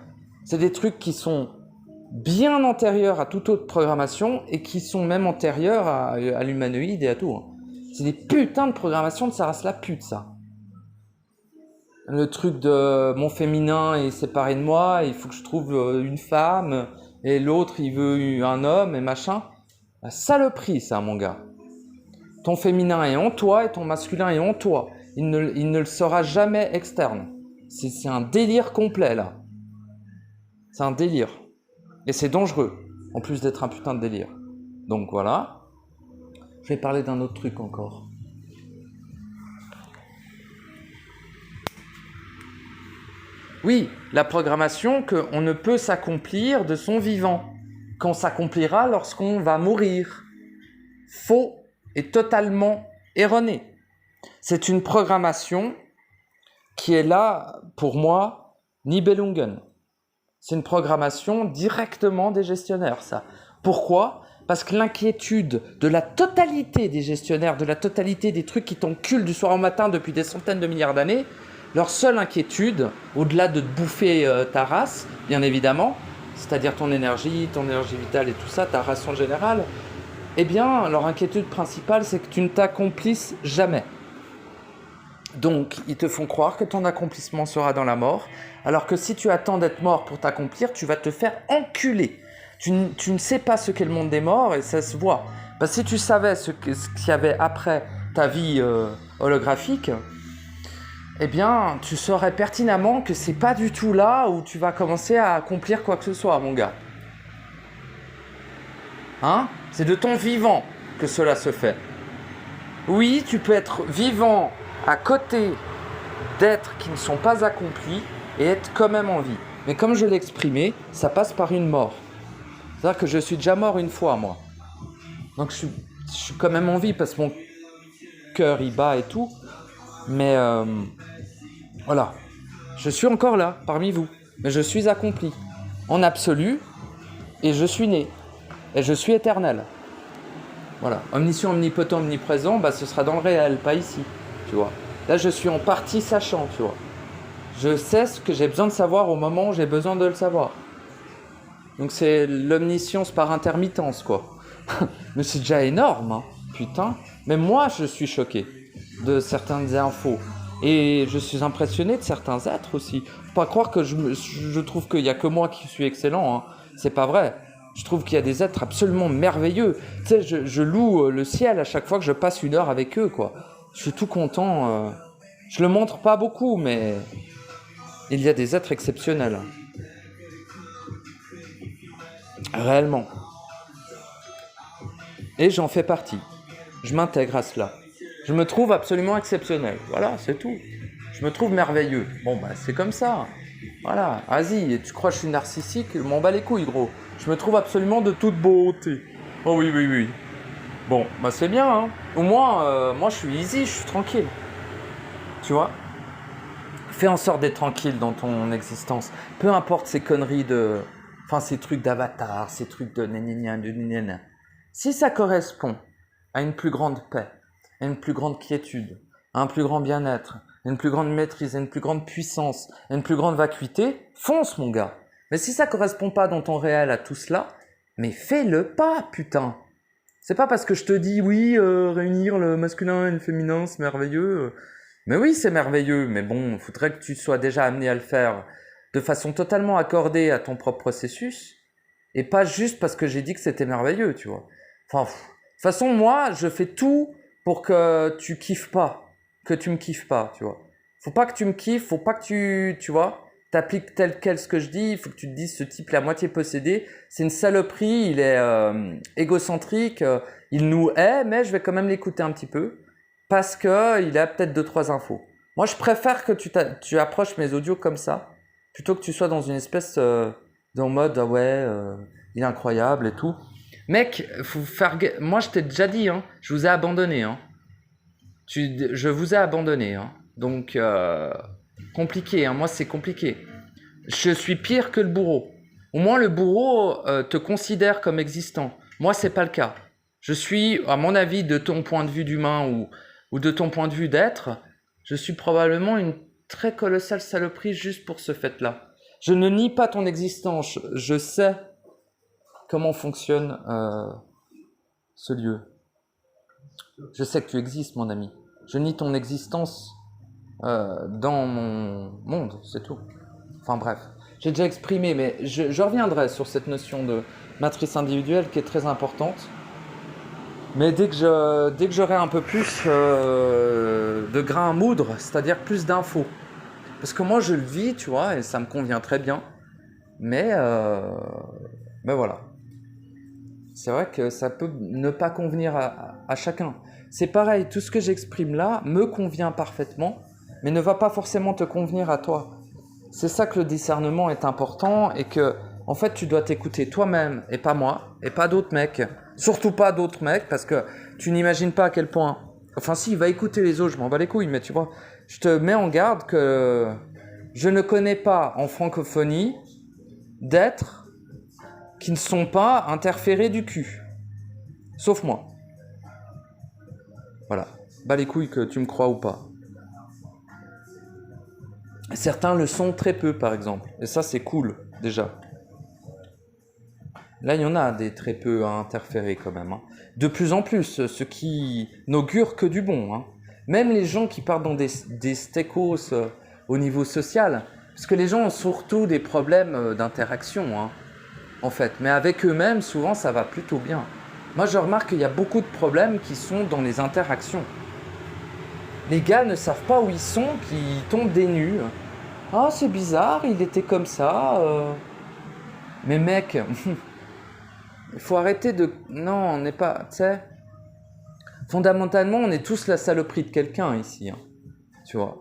C'est des trucs qui sont bien antérieurs à toute autre programmation et qui sont même antérieurs à l'humanoïde et à tout. Hein. C'est des putains de programmations de sa race la pute, ça. Le truc de mon féminin est séparé de moi, il faut que je trouve une femme, et l'autre il veut un homme et machin. La saloperie, ça, mon gars. Ton féminin est en toi et ton masculin est en toi. Il ne le sera jamais externe. C'est un délire complet, là. C'est un délire. Et c'est dangereux, en plus d'être un putain de délire. Donc voilà. Je vais parler d'un autre truc encore. Oui, la programmation qu'on ne peut s'accomplir de son vivant, qu'on s'accomplira lorsqu'on va mourir. Faux et totalement erroné. C'est une programmation qui est là, pour moi, Nibelungen. C'est une programmation directement des gestionnaires, ça. Pourquoi ? Parce que l'inquiétude de la totalité des gestionnaires, de la totalité des trucs qui t'enculent du soir au matin depuis des centaines de milliards d'années, Leur seule inquiétude, au-delà de te bouffer ta race, bien évidemment, c'est-à-dire ton énergie vitale et tout ça, ta race en général, eh bien, leur inquiétude principale, c'est que tu ne t'accomplisses jamais. Donc, ils te font croire que ton accomplissement sera dans la mort, alors que si tu attends d'être mort pour t'accomplir, tu vas te faire enculer. Tu ne sais pas ce qu'est le monde des morts et ça se voit. Parce que si tu savais ce qu'il y avait après ta vie holographique, eh bien, tu saurais pertinemment que c'est pas du tout là où tu vas commencer à accomplir quoi que ce soit, mon gars. Hein? C'est de ton vivant que cela se fait. Oui, tu peux être vivant à côté d'êtres qui ne sont pas accomplis et être quand même en vie. Mais comme je l'ai exprimé, ça passe par une mort. C'est-à-dire que je suis déjà mort une fois, moi. Donc je suis quand même en vie parce que mon cœur il bat et tout. Mais voilà, je suis encore là, parmi vous. Mais je suis accompli, en absolu, et je suis né. Et je suis éternel. Voilà, omniscient, omnipotent, omniprésent, ce sera dans le réel, pas ici, tu vois. Là, je suis en partie sachant, tu vois. Je sais ce que j'ai besoin de savoir au moment où j'ai besoin de le savoir. Donc c'est l'omniscience par intermittence, quoi. Mais c'est déjà énorme, hein. Putain. Mais moi, je suis choqué de certaines infos. Et je suis impressionné de certains êtres aussi. Faut pas croire que je trouve qu'il y a que moi qui suis excellent, hein. C'est pas vrai. Je trouve qu'il y a des êtres absolument merveilleux. Tu sais, je loue le ciel à chaque fois que je passe une heure avec eux, quoi. Je suis tout content. Je le montre pas beaucoup, mais il y a des êtres exceptionnels. Réellement. Et j'en fais partie. Je m'intègre à cela. Je me trouve absolument exceptionnel. Voilà, c'est tout. Je me trouve merveilleux. Bon, c'est comme ça. Voilà, vas-y, tu crois que je suis narcissique? Je m'en bats les couilles, gros. Je me trouve absolument de toute beauté. Oh oui, oui, oui. Bon, c'est bien, hein. Au moins, moi, je suis easy, je suis tranquille. Tu vois? Fais en sorte d'être tranquille dans ton existence. Peu importe ces conneries de... Enfin, ces trucs d'avatar, ces trucs de nénénia. Si ça correspond à une plus grande paix, à une plus grande quiétude, à un plus grand bien-être, à une plus grande maîtrise, à une plus grande puissance, à une plus grande vacuité, fonce, mon gars. Mais si ça correspond pas dans ton réel à tout cela, mais fais-le pas, putain. C'est pas parce que je te dis, oui, réunir le masculin et le féminin, c'est merveilleux. Mais oui, c'est merveilleux, mais bon, il faudrait que tu sois déjà amené à le faire de façon totalement accordée à ton propre processus, et pas juste parce que j'ai dit que c'était merveilleux, tu vois. Enfin, de toute façon, moi, je fais tout pour que tu kiffes pas, que tu me kiffes pas, tu vois. Faut pas que tu me kiffes, faut pas que tu vois, t'appliques tel quel ce que je dis, il faut que tu te dises ce type est à moitié possédé, c'est une saloperie, il est égocentrique, il nous hait, mais je vais quand même l'écouter un petit peu, parce que il a peut-être 2-3 infos. Moi, je préfère que tu approches mes audios comme ça, plutôt que tu sois dans une espèce dans mode, ah ouais, il est incroyable et tout. Mec, faut faire... Moi, je t'ai déjà dit, hein, je vous ai abandonné. Hein. Je vous ai abandonné. Hein. Donc, compliqué. Hein. Moi, c'est compliqué. Je suis pire que le bourreau. Au moins, le bourreau te considère comme existant. Moi, c'est pas le cas. Je suis, à mon avis, de ton point de vue d'humain ou de ton point de vue d'être, je suis probablement une très colossale saloperie juste pour ce fait-là. Je ne nie pas ton existence. Je sais comment fonctionne ce lieu. Je sais que tu existes, mon ami. Je nie ton existence dans mon monde, c'est tout. Enfin bref, j'ai déjà exprimé, mais je reviendrai sur cette notion de matrice individuelle qui est très importante. Mais dès que j'aurai un peu plus de grains à moudre, c'est-à-dire plus d'infos. Parce que moi je le vis, tu vois, et ça me convient très bien. Mais voilà. C'est vrai que ça peut ne pas convenir à chacun. C'est pareil, tout ce que j'exprime là me convient parfaitement, mais ne va pas forcément te convenir à toi. C'est ça que le discernement est important et que, en fait, tu dois t'écouter toi-même et pas moi, et pas d'autres mecs. Surtout pas d'autres mecs, parce que tu n'imagines pas à quel point... Enfin si, va écouter les autres, je m'en bats les couilles, mais tu vois, je te mets en garde que je ne connais pas en francophonie d'êtres qui ne sont pas interférés du cul. Sauf moi. Voilà. Bats les couilles que tu me crois ou pas. Certains le sont très peu, par exemple. Et ça, c'est cool, déjà. Là, il y en a des très peu à interférer quand même, hein. De plus en plus, ce qui n'augure que du bon, hein. Même les gens qui partent dans des stécos au niveau social, parce que les gens ont surtout des problèmes d'interaction, hein, en fait. Mais avec eux-mêmes, souvent, ça va plutôt bien. Moi, je remarque qu'il y a beaucoup de problèmes qui sont dans les interactions. Les gars ne savent pas où ils sont, qui tombent des nues. Ah, c'est bizarre, il était comme ça. Mais mec, il faut arrêter de... Non, on n'est pas... Tu sais, fondamentalement, on est tous la saloperie de quelqu'un ici, hein, tu vois.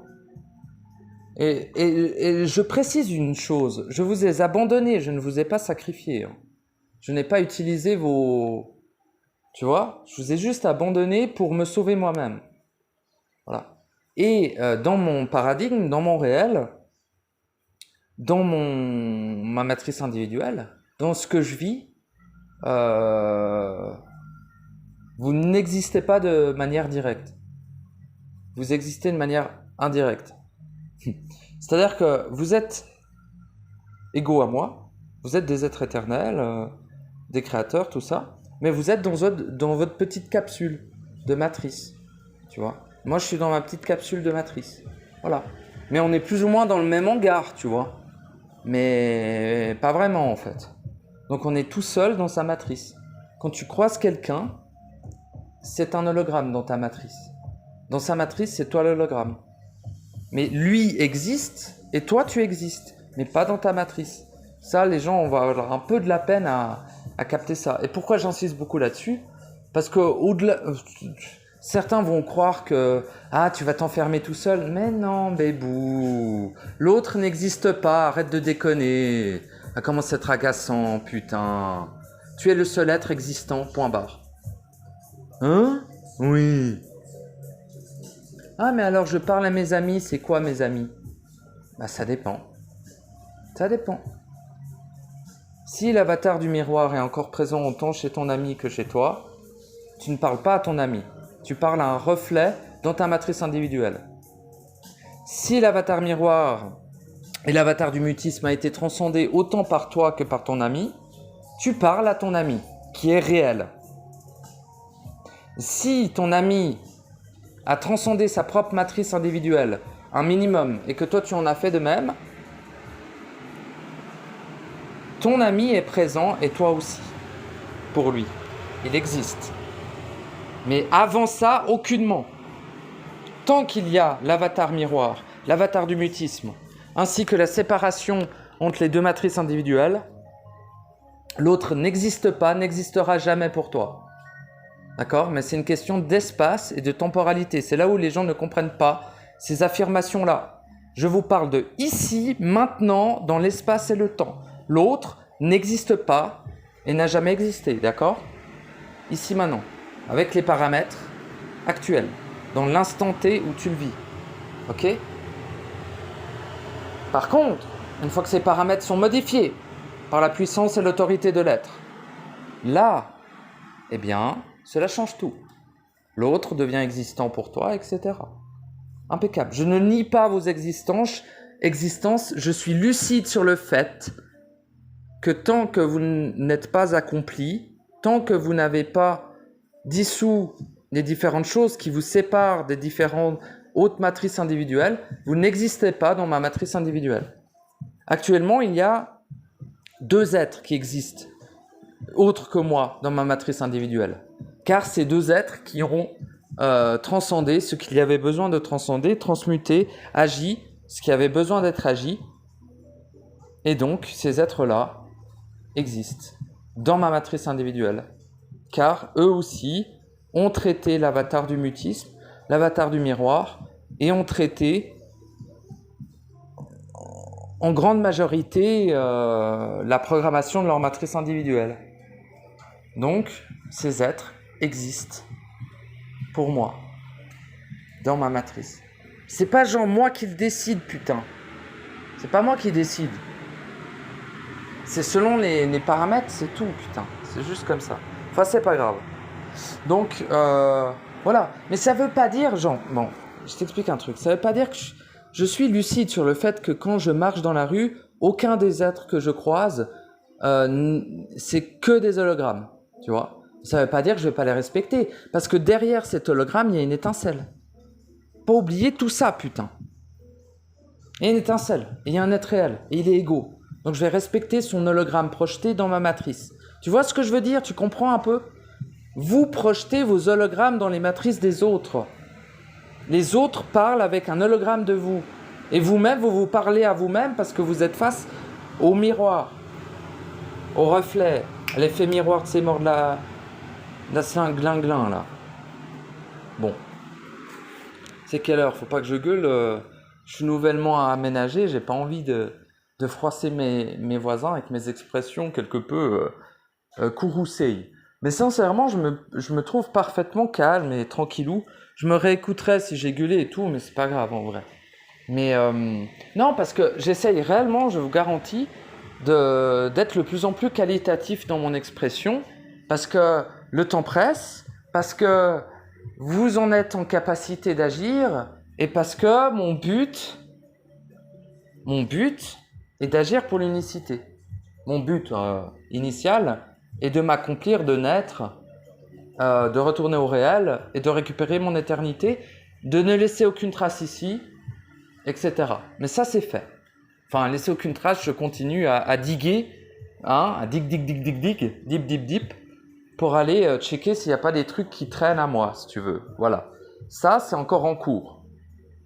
Et je précise une chose, je vous ai abandonné, je ne vous ai pas sacrifié, hein. Je n'ai pas utilisé vos... Tu vois, je vous ai juste abandonné pour me sauver moi-même. Voilà. Et dans mon paradigme, dans mon réel, dans ma matrice individuelle, dans ce que je vis, vous n'existez pas de manière directe. Vous existez de manière indirecte. C'est-à-dire que vous êtes égaux à moi, vous êtes des êtres éternels, des créateurs, tout ça, mais vous êtes dans votre petite capsule de matrice, tu vois. Moi, je suis dans ma petite capsule de matrice, voilà. Mais on est plus ou moins dans le même hangar, tu vois. Mais pas vraiment, en fait. Donc, on est tout seul dans sa matrice. Quand tu croises quelqu'un, c'est un hologramme dans ta matrice. Dans sa matrice, c'est toi l'hologramme. Mais lui existe et toi tu existes, mais pas dans ta matrice. Ça, les gens, on va avoir un peu de la peine à capter ça. Et pourquoi j'insiste beaucoup là-dessus? Parce que au-delà, certains vont croire que tu vas t'enfermer tout seul. Mais non, bébou. L'autre n'existe pas. Arrête de déconner. Ça commence à être agaçant, putain. Tu es le seul être existant. Point barre. Hein? Oui. Ah, mais alors je parle à mes amis, c'est quoi mes amis? Bah ça dépend. Ça dépend. Si l'avatar du miroir est encore présent autant chez ton ami que chez toi, tu ne parles pas à ton ami. Tu parles à un reflet dans ta matrice individuelle. Si l'avatar miroir et l'avatar du mutisme a été transcendé autant par toi que par ton ami, tu parles à ton ami, qui est réel. Si ton ami a transcendé sa propre matrice individuelle, un minimum, et que toi tu en as fait de même, ton ami est présent et toi aussi, pour lui. Il existe. Mais avant ça, aucunement. Tant qu'il y a l'avatar miroir, l'avatar du mutisme, ainsi que la séparation entre les deux matrices individuelles, l'autre n'existe pas, n'existera jamais pour toi. D'accord? Mais c'est une question d'espace et de temporalité. C'est là où les gens ne comprennent pas ces affirmations-là. Je vous parle de ici, maintenant, dans l'espace et le temps. L'autre n'existe pas et n'a jamais existé. D'accord? Ici, maintenant. Avec les paramètres actuels. Dans l'instant T où tu le vis. Ok? Par contre, une fois que ces paramètres sont modifiés par la puissance et l'autorité de l'être, là, eh bien, cela change tout. L'autre devient existant pour toi, etc. Impeccable. Je ne nie pas vos existences. Je suis lucide sur le fait que tant que vous n'êtes pas accompli, tant que vous n'avez pas dissous les différentes choses qui vous séparent des différentes autres matrices individuelles, vous n'existez pas dans ma matrice individuelle. Actuellement, il y a 2 êtres qui existent, autres que moi, dans ma matrice individuelle. Car c'est 2 êtres qui auront transcendé ce qu'il y avait besoin de transcender, transmuté, agi, ce qui avait besoin d'être agi. Et donc, ces êtres-là existent dans ma matrice individuelle. Car eux aussi ont traité l'avatar du mutisme, l'avatar du miroir, et ont traité en grande majorité la programmation de leur matrice individuelle. Donc, ces êtres existent pour moi, dans ma matrice. C'est pas genre moi qui le décide, putain. C'est pas moi qui décide. C'est selon les paramètres, c'est tout, putain. C'est juste comme ça. Enfin, c'est pas grave. Donc, voilà. Mais ça veut pas dire, genre... Bon, je t'explique un truc. Ça veut pas dire que je suis lucide sur le fait que quand je marche dans la rue, aucun des êtres que je croise, c'est que des hologrammes, tu vois. Ça ne veut pas dire que je ne vais pas les respecter, parce que derrière cet hologramme, il y a une étincelle. Pas oublier tout ça, putain. Il y a une étincelle, et il y a un être réel, et il est égaux. Donc je vais respecter son hologramme projeté dans ma matrice. Tu vois ce que je veux dire? Tu comprends un peu? Vous projetez vos hologrammes dans les matrices des autres. Les autres parlent avec un hologramme de vous. Et vous-même, vous vous parlez à vous-même parce que vous êtes face au miroir, au reflet, à l'effet miroir de ces morts de la Saint-Glinglin, là. Bon. C'est quelle heure? Faut pas que je gueule. Je suis nouvellement aménagé. J'ai pas envie de froisser mes voisins avec mes expressions quelque peu courroucées. Mais sincèrement, je me trouve parfaitement calme et tranquillou. Je me réécouterai si j'ai gueulé et tout, mais c'est pas grave en vrai. Mais non, parce que j'essaye réellement, je vous garantis, d'être le plus en plus qualitatif dans mon expression, parce que le temps presse, parce que vous en êtes en capacité d'agir, et parce que mon but est d'agir pour l'unicité. Mon but initial est de m'accomplir, de naître, de retourner au réel et de récupérer mon éternité, de ne laisser aucune trace ici, etc. Mais ça, c'est fait. Enfin, laisser aucune trace, je continue à diguer, hein, à dip, pour aller checker s'il n'y a pas des trucs qui traînent à moi, si tu veux. Voilà. Ça, c'est encore en cours.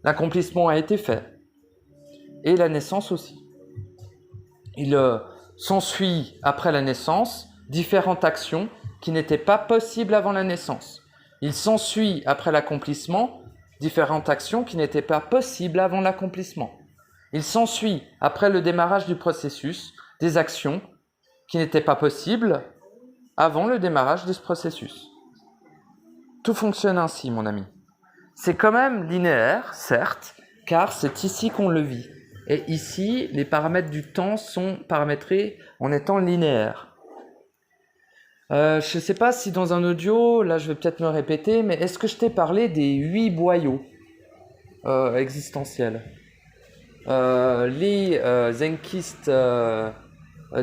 L'accomplissement a été fait. Et la naissance aussi. Il s'ensuit, après la naissance, différentes actions qui n'étaient pas possibles avant la naissance. Il s'ensuit, après l'accomplissement, différentes actions qui n'étaient pas possibles avant l'accomplissement. Il s'ensuit, après le démarrage du processus, des actions qui n'étaient pas possibles avant le démarrage de ce processus. Tout fonctionne ainsi, mon ami. C'est quand même linéaire, certes, car c'est ici qu'on le vit. Et ici, les paramètres du temps sont paramétrés en étant linéaires. Je ne sais pas si dans un audio, là je vais peut-être me répéter, mais est-ce que je t'ai parlé des 8 boyaux existentiels? Les zenkistes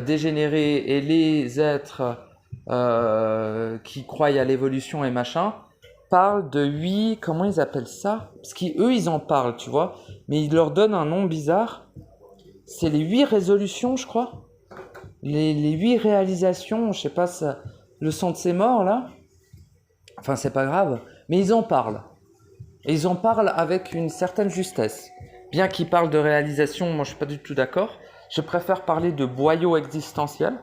dégénérés et les êtres qui croient à l'évolution et machin parlent de 8, comment ils appellent ça? Parce qu'eux ils en parlent, tu vois, mais ils leur donnent un nom bizarre. C'est les 8 résolutions, je crois. Les 8 réalisations, je sais pas, ça, le sang de ses morts là. Enfin, c'est pas grave, mais ils en parlent. Et ils en parlent avec une certaine justesse. Bien qu'ils parlent de réalisation, moi je suis pas du tout d'accord. Je préfère parler de boyaux existentiels.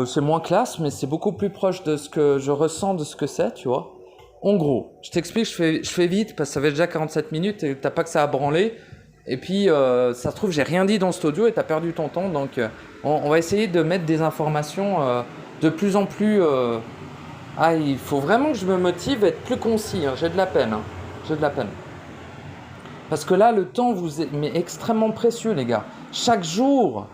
C'est moins classe, mais c'est beaucoup plus proche de ce que je ressens, de ce que c'est, tu vois. En gros, je t'explique, je fais vite, parce que ça fait déjà 47 minutes et t'as pas que ça à branler. Et puis, ça se trouve, j'ai rien dit dans cet audio et t'as perdu ton temps. Donc, on va essayer de mettre des informations de plus en plus... il faut vraiment que je me motive à être plus concis. Hein. J'ai de la peine. Hein. J'ai de la peine. Parce que là, le temps vous est mais extrêmement précieux, les gars. Chaque jour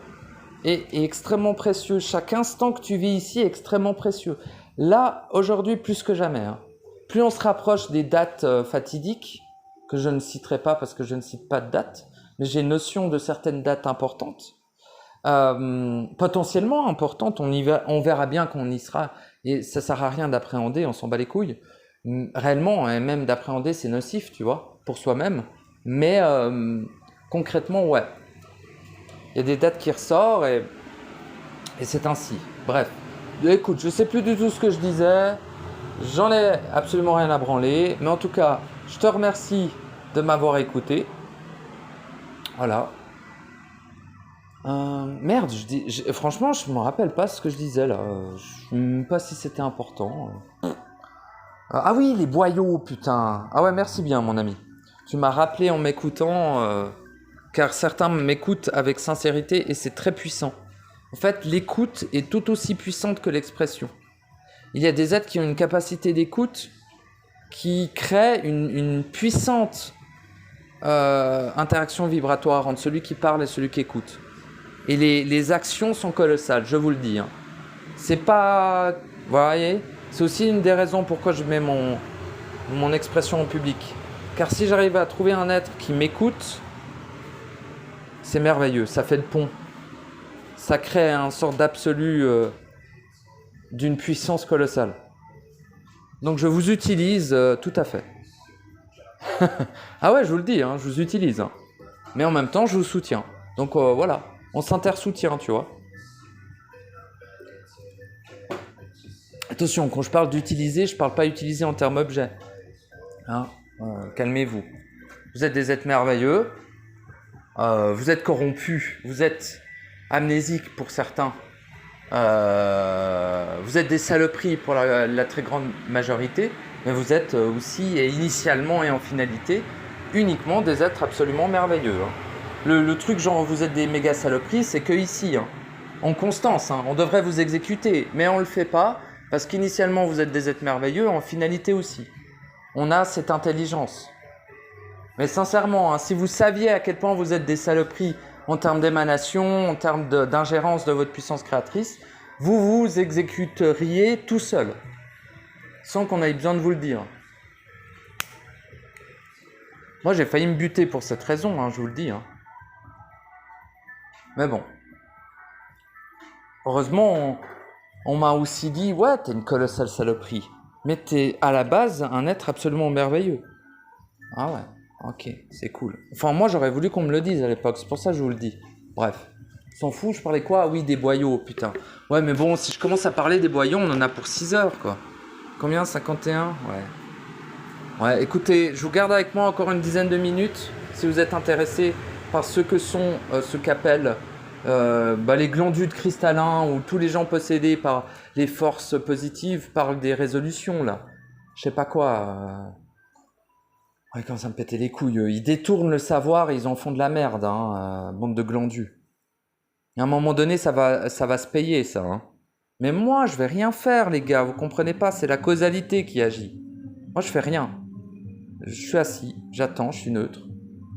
est extrêmement précieux. Chaque instant que tu vis ici est extrêmement précieux. Là, aujourd'hui, plus que jamais. Hein. Plus on se rapproche des dates fatidiques, que je ne citerai pas parce que je ne cite pas de date, mais j'ai notion de certaines dates importantes, potentiellement importantes. On verra bien qu'on y sera. Et ça sert à rien d'appréhender, on s'en bat les couilles. Réellement, et même d'appréhender, c'est nocif, tu vois, pour soi-même. Mais concrètement, ouais. Il y a des dates qui ressortent et c'est ainsi. Bref. Écoute, je sais plus du tout ce que je disais. J'en ai absolument rien à branler. Mais en tout cas, je te remercie de m'avoir écouté. Voilà. Merde, franchement, je me rappelle pas ce que je disais là. Je ne sais même pas si c'était important. Ah oui, les boyaux, putain. Ah ouais, merci bien, mon ami. Tu m'as rappelé en m'écoutant, car certains m'écoutent avec sincérité et c'est très puissant. En fait, l'écoute est tout aussi puissante que l'expression. Il y a des êtres qui ont une capacité d'écoute qui crée une puissante interaction vibratoire entre celui qui parle et celui qui écoute. Et les actions sont colossales, je vous le dis. Hein. C'est pas... Vous voyez ? C'est aussi une des raisons pourquoi je mets mon expression en public. Car si j'arrive à trouver un être qui m'écoute, c'est merveilleux, ça fait le pont. Ça crée une sorte d'absolu d'une puissance colossale. Donc je vous utilise tout à fait. Ah ouais, je vous le dis, hein, je vous utilise. Hein. Mais en même temps, je vous soutiens. Donc voilà, on s'intersoutient, tu vois. Attention, quand je parle d'utiliser, je ne parle pas utiliser en termes objet. Hein, calmez-vous. Vous êtes des êtres merveilleux. Vous êtes corrompus. Vous êtes amnésiques pour certains. Vous êtes des saloperies pour la très grande majorité. Mais vous êtes aussi, et initialement et en finalité, uniquement des êtres absolument merveilleux. Hein. Le truc genre vous êtes des méga saloperies, c'est que ici, hein, en constance, hein, on devrait vous exécuter, mais on le fait pas parce qu'initialement vous êtes des êtres merveilleux, en finalité aussi. On a cette intelligence. Mais sincèrement, hein, si vous saviez à quel point vous êtes des saloperies en termes d'émanation, en termes d'ingérence de votre puissance créatrice, vous vous exécuteriez tout seul, sans qu'on ait besoin de vous le dire. Moi, j'ai failli me buter pour cette raison, hein, je vous le dis. Hein. Mais bon. Heureusement, on m'a aussi dit, ouais, t'es une colossale saloperie. Mais t'es à la base un être absolument merveilleux. Ah ouais, ok, c'est cool. Enfin, moi, j'aurais voulu qu'on me le dise à l'époque, c'est pour ça que je vous le dis. Bref. S'en fout, je parlais quoi? Ah oui, des boyaux, putain. Ouais, mais bon, si je commence à parler des boyaux, on en a pour 6 heures, quoi. Combien? 51? Ouais. Ouais, écoutez, je vous garde avec moi encore une dizaine de minutes, si vous êtes intéressés par ce que sont, ce qu'appellent les glandules cristallins ou tous les gens possédés par les forces positives parlent des résolutions, là. Je sais pas quoi. Ouais, quand ça me pétait les couilles, ils détournent le savoir et ils en font de la merde, hein, bande de glandus. À un moment donné, ça va se payer, ça. Hein. Mais moi, je vais rien faire, les gars, vous comprenez pas, c'est la causalité qui agit. Moi, je fais rien. Je suis assis, j'attends, je suis neutre.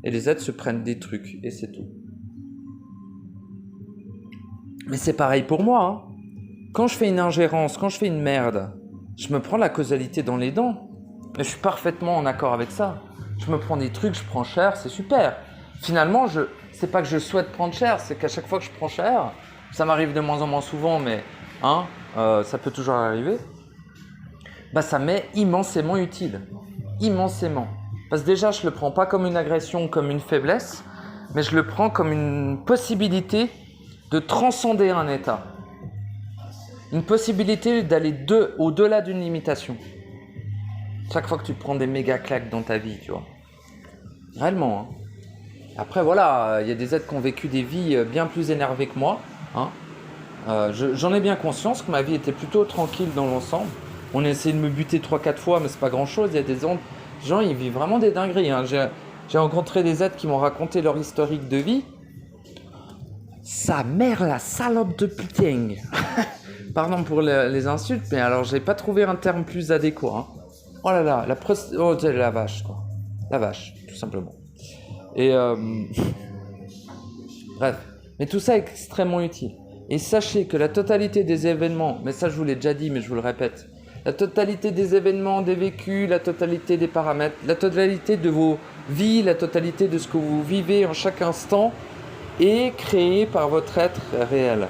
Et les êtres se prennent des trucs, et c'est tout. Mais c'est pareil pour moi. Hein. Quand je fais une ingérence, quand je fais une merde, je me prends la causalité dans les dents. Mais je suis parfaitement en accord avec ça. Je me prends des trucs, je prends cher, c'est super. Finalement, c'est pas que je souhaite prendre cher, c'est qu'à chaque fois que je prends cher, ça m'arrive de moins en moins souvent, mais hein, ça peut toujours arriver, bah ça m'est immensément utile. Immensément. Parce que déjà, je le prends pas comme une agression, comme une faiblesse, mais je le prends comme une possibilité de transcender un état. Une possibilité d'aller au-delà d'une limitation. Chaque fois que tu te prends des méga claques dans ta vie, tu vois. Réellement, hein. Après, voilà, il y a des êtres qui ont vécu des vies bien plus énervées que moi. Hein. J'en ai bien conscience que ma vie était plutôt tranquille dans l'ensemble. On a essayé de me buter 3-4 fois, mais c'est pas grand-chose. Il y a des gens, ils vivent vraiment des dingueries. Hein. J'ai rencontré des êtres qui m'ont raconté leur historique de vie. Sa mère, la salope de putain. Pardon pour les insultes, mais alors j'ai pas trouvé un terme plus adéquat. Hein. Oh là là, la vache, quoi. La vache, tout simplement. Et bref, mais tout ça est extrêmement utile. Et sachez que la totalité des événements, mais ça je vous l'ai déjà dit, mais je vous le répète, la totalité des événements, des vécus, la totalité des paramètres, la totalité de vos vies, la totalité de ce que vous vivez en chaque instant est créée par votre être réel.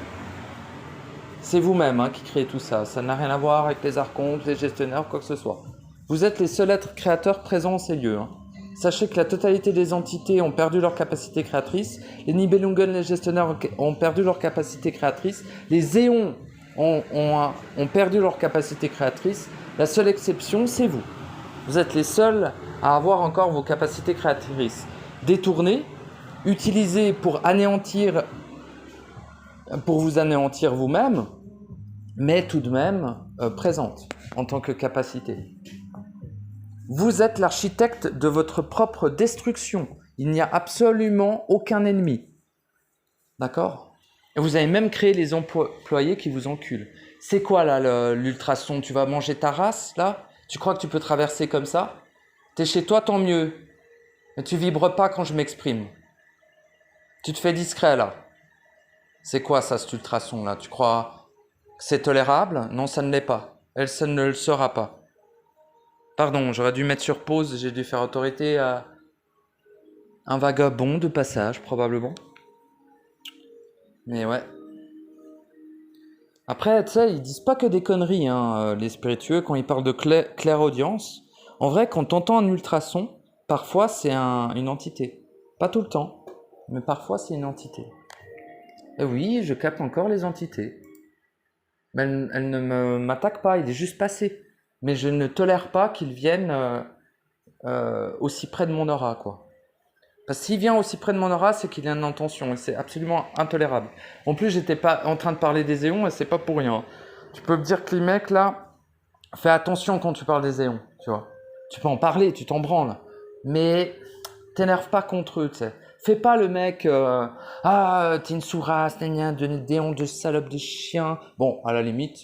C'est vous-même qui créez tout ça. Ça n'a rien à voir avec les archontes, les gestionnaires, quoi que ce soit. Vous êtes les seuls êtres créateurs présents en ces lieux. Hein. Sachez que la totalité des entités ont perdu leur capacité créatrice. Les Nibelungen, les gestionnaires ont perdu leur capacité créatrice. Les éons ont perdu leur capacité créatrice. La seule exception, c'est vous. Vous êtes les seuls à avoir encore vos capacités créatrices détournées, utilisées pour vous anéantir vous-même, mais tout de même présentes en tant que capacité. Vous êtes l'architecte de votre propre destruction. Il n'y a absolument aucun ennemi. D'accord? Et vous avez même créé les employés qui vous enculent. C'est quoi là l'ultrason? Tu vas manger ta race là? Tu crois que tu peux traverser comme ça? T'es chez toi, tant mieux. Mais tu vibres pas quand je m'exprime. Tu te fais discret là. C'est quoi ça, cet ultrason là? Tu crois que c'est tolérable? Non, ça ne l'est pas. Ça ne le sera pas. Pardon, j'aurais dû mettre sur pause, j'ai dû faire autorité à un vagabond de passage, probablement. Mais ouais. Après, tu sais, ils disent pas que des conneries, hein, les spiritueux, quand ils parlent de clairaudience. En vrai, quand t'entends un ultrason, parfois c'est une entité. Pas tout le temps, mais parfois c'est une entité. Et oui, je capte encore les entités. Mais elles ne m'attaquent pas, il est juste passé. Mais je ne tolère pas qu'ils viennent aussi près de mon aura, quoi. Parce que s'il vient aussi près de mon aura, c'est qu'il a une intention, et c'est absolument intolérable. En plus, j'étais pas en train de parler des éons, et c'est pas pour rien. Tu peux me dire que les mecs, là, fais attention quand tu parles des éons, tu vois. Tu peux en parler, tu t'en branles. Mais t'énerve pas contre eux, tu sais. Fais pas le mec, t'es une sourasse, t'es une déon de salope de chien. Bon, à la limite,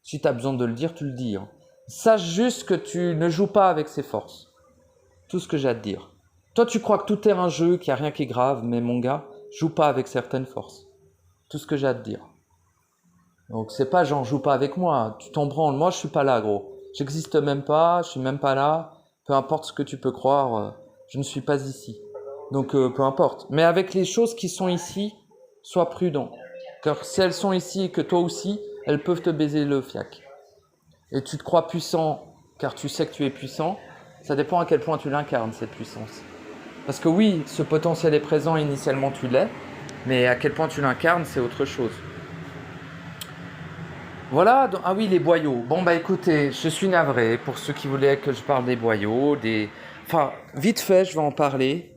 si t'as besoin de le dire, tu le dis. Hein. Sache juste que tu ne joues pas avec ses forces. Tout ce que j'ai à te dire. Toi, tu crois que tout est un jeu, qu'il n'y a rien qui est grave, mais mon gars, joue pas avec certaines forces. Tout ce que j'ai à te dire. Donc, c'est pas genre, joue pas avec moi, tu t'en branles. Moi, je suis pas là, gros. J'existe même pas, je suis même pas là. Peu importe ce que tu peux croire, je ne suis pas ici. Donc, peu importe. Mais avec les choses qui sont ici, sois prudent. Car si elles sont ici et que toi aussi, elles peuvent te baiser le fiac. Et tu te crois puissant, car tu sais que tu es puissant. Ça dépend à quel point tu l'incarnes, cette puissance. Parce que oui, ce potentiel est présent, initialement tu l'es, mais à quel point tu l'incarnes, c'est autre chose. Voilà, ah oui, les boyaux. Bon bah écoutez, je suis navré pour ceux qui voulaient que je parle des boyaux, Enfin, vite fait, je vais en parler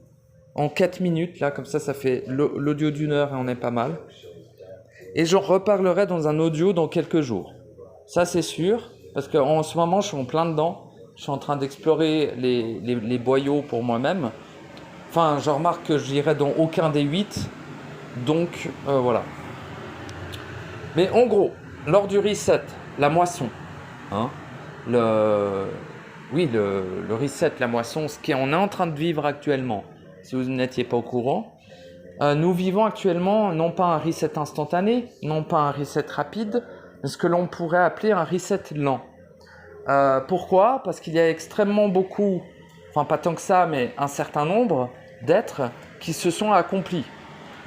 en 4 minutes, là, comme ça fait l'audio d'1 heure et on est pas mal. Et j'en reparlerai dans un audio dans quelques jours. Ça c'est sûr, parce qu'en ce moment je suis en plein dedans. Je suis en train d'explorer les boyaux pour moi-même. Enfin, je remarque que je n'irai dans aucun des 8. Donc, voilà. Mais en gros, lors du reset, la moisson, hein, le reset, la moisson, ce qu'on est en train de vivre actuellement, si vous n'étiez pas au courant, nous vivons actuellement non pas un reset instantané, non pas un reset rapide, mais ce que l'on pourrait appeler un reset lent. Pourquoi ? Parce qu'il y a extrêmement beaucoup, enfin pas tant que ça, mais un certain nombre d'êtres qui se sont accomplis.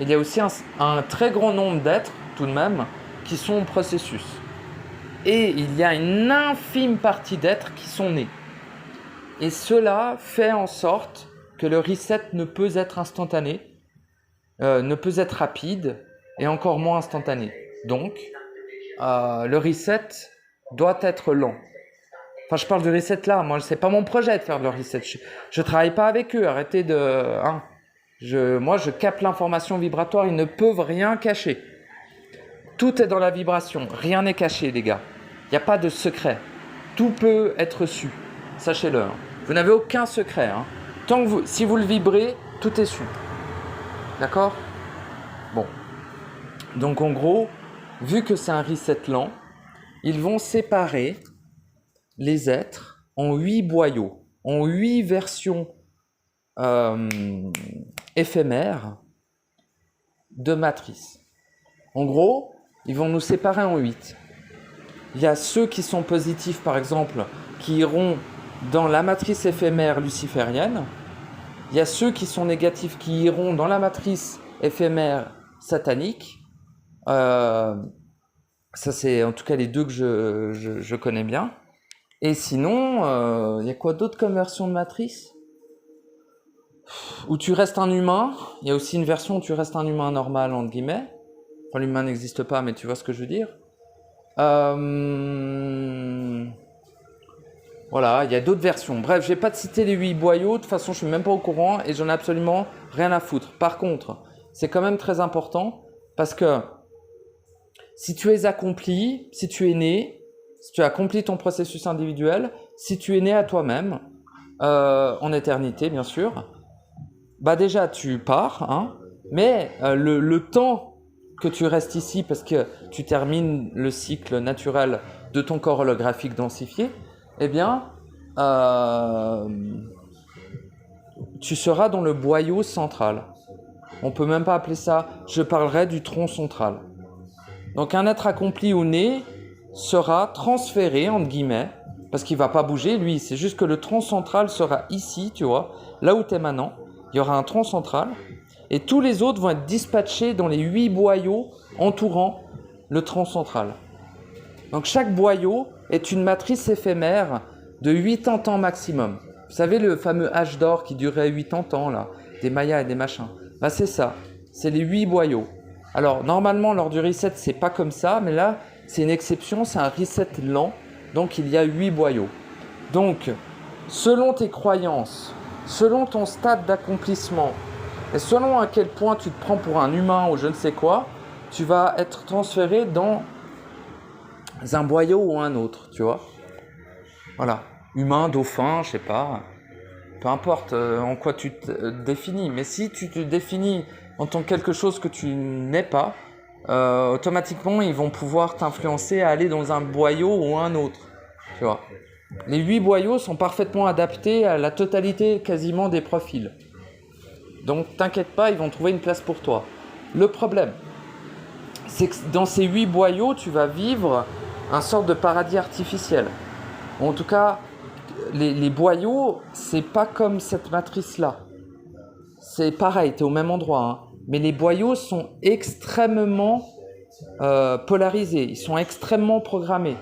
Il y a aussi un très grand nombre d'êtres, tout de même, qui sont en processus. Et il y a une infime partie d'êtres qui sont nés. Et cela fait en sorte que le reset ne peut être instantané, ne peut être rapide, et encore moins instantané. Donc, le reset doit être lent. Enfin, je parle de reset là. Moi, c'est pas mon projet de faire le reset. Je travaille pas avec eux. Arrêtez de... Hein. Moi, je capte l'information vibratoire. Ils ne peuvent rien cacher. Tout est dans la vibration. Rien n'est caché, les gars. Il n'y a pas de secret. Tout peut être su. Sachez-le. Hein. Vous n'avez aucun secret. Hein. Si vous le vibrez, tout est su. D'accord ? Bon. Donc, en gros, vu que c'est un reset lent, ils vont séparer les êtres en 8 boyaux, en 8 versions éphémères de matrice. En gros, ils vont nous séparer en 8. Il y a ceux qui sont positifs, par exemple, qui iront dans la matrice éphémère luciférienne. Il y a ceux qui sont négatifs qui iront dans la matrice éphémère satanique. Ça, c'est en tout cas les deux que je connais bien. Et sinon, il y a quoi d'autre comme version de matrice ? Où tu restes un humain. Il y a aussi une version où tu restes un humain normal, entre guillemets. Enfin, l'humain n'existe pas, mais tu vois ce que je veux dire. Voilà, il y a d'autres versions. Bref, je vais pas te citer les 8 boyaux. De toute façon, je suis même pas au courant et j'en ai absolument rien à foutre. Par contre, c'est quand même très important parce que si tu es accompli, si tu es né, si tu as accompli ton processus individuel, si tu es né à toi-même, en éternité, bien sûr, bah déjà, tu pars, hein, mais le temps que tu restes ici parce que tu termines le cycle naturel de ton corps holographique densifié, eh bien, tu seras dans le boyau central. On peut même pas appeler ça, je parlerai du tronc central. Donc un être accompli ou né sera transféré, entre guillemets, parce qu'il ne va pas bouger, lui. C'est juste que le tronc central sera ici, tu vois, là où tu es maintenant. Il y aura un tronc central. Et tous les autres vont être dispatchés dans les 8 boyaux entourant le tronc central. Donc chaque boyau est une matrice éphémère de 80 ans maximum. Vous savez le fameux âge d'or qui durait 80 ans, là, des Mayas et des machins. Bah c'est ça, c'est les 8 boyaux. Alors normalement lors du reset c'est pas comme ça, mais là c'est une exception, c'est un reset lent, donc il y a 8 boyaux. Donc selon tes croyances, selon ton stade d'accomplissement, et selon à quel point tu te prends pour un humain ou je ne sais quoi, tu vas être transféré dans un boyau ou un autre, tu vois. Voilà, humain, dauphin, je sais pas, peu importe en quoi tu te définis. Mais si tu te définis en tant que quelque chose que tu n'es pas, automatiquement ils vont pouvoir t'influencer à aller dans un boyau ou un autre, tu vois. Les 8 boyaux sont parfaitement adaptés à la totalité quasiment des profils. Donc t'inquiète pas, ils vont trouver une place pour toi. Le problème, c'est que dans ces 8 boyaux, tu vas vivre un sorte de paradis artificiel. En tout cas, les boyaux, c'est pas comme cette matrice-là. C'est pareil, tu es au même endroit. Hein. Mais les boyaux sont extrêmement polarisés, ils sont extrêmement programmés.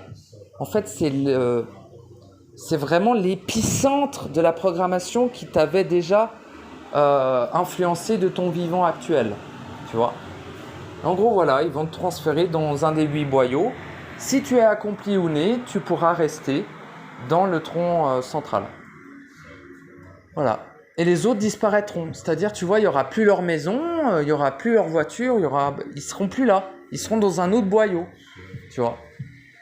En fait, c'est vraiment l'épicentre de la programmation qui t'avait déjà influencé de ton vivant actuel. Tu vois ? En gros, voilà, ils vont te transférer dans un des 8 boyaux. Si tu es accompli ou né, tu pourras rester dans le tronc central. Voilà. Et les autres disparaîtront. C'est-à-dire, tu vois, il n'y aura plus leur maison, il n'y aura plus leur voiture, ils seront plus là. Ils seront dans un autre boyau. Tu vois.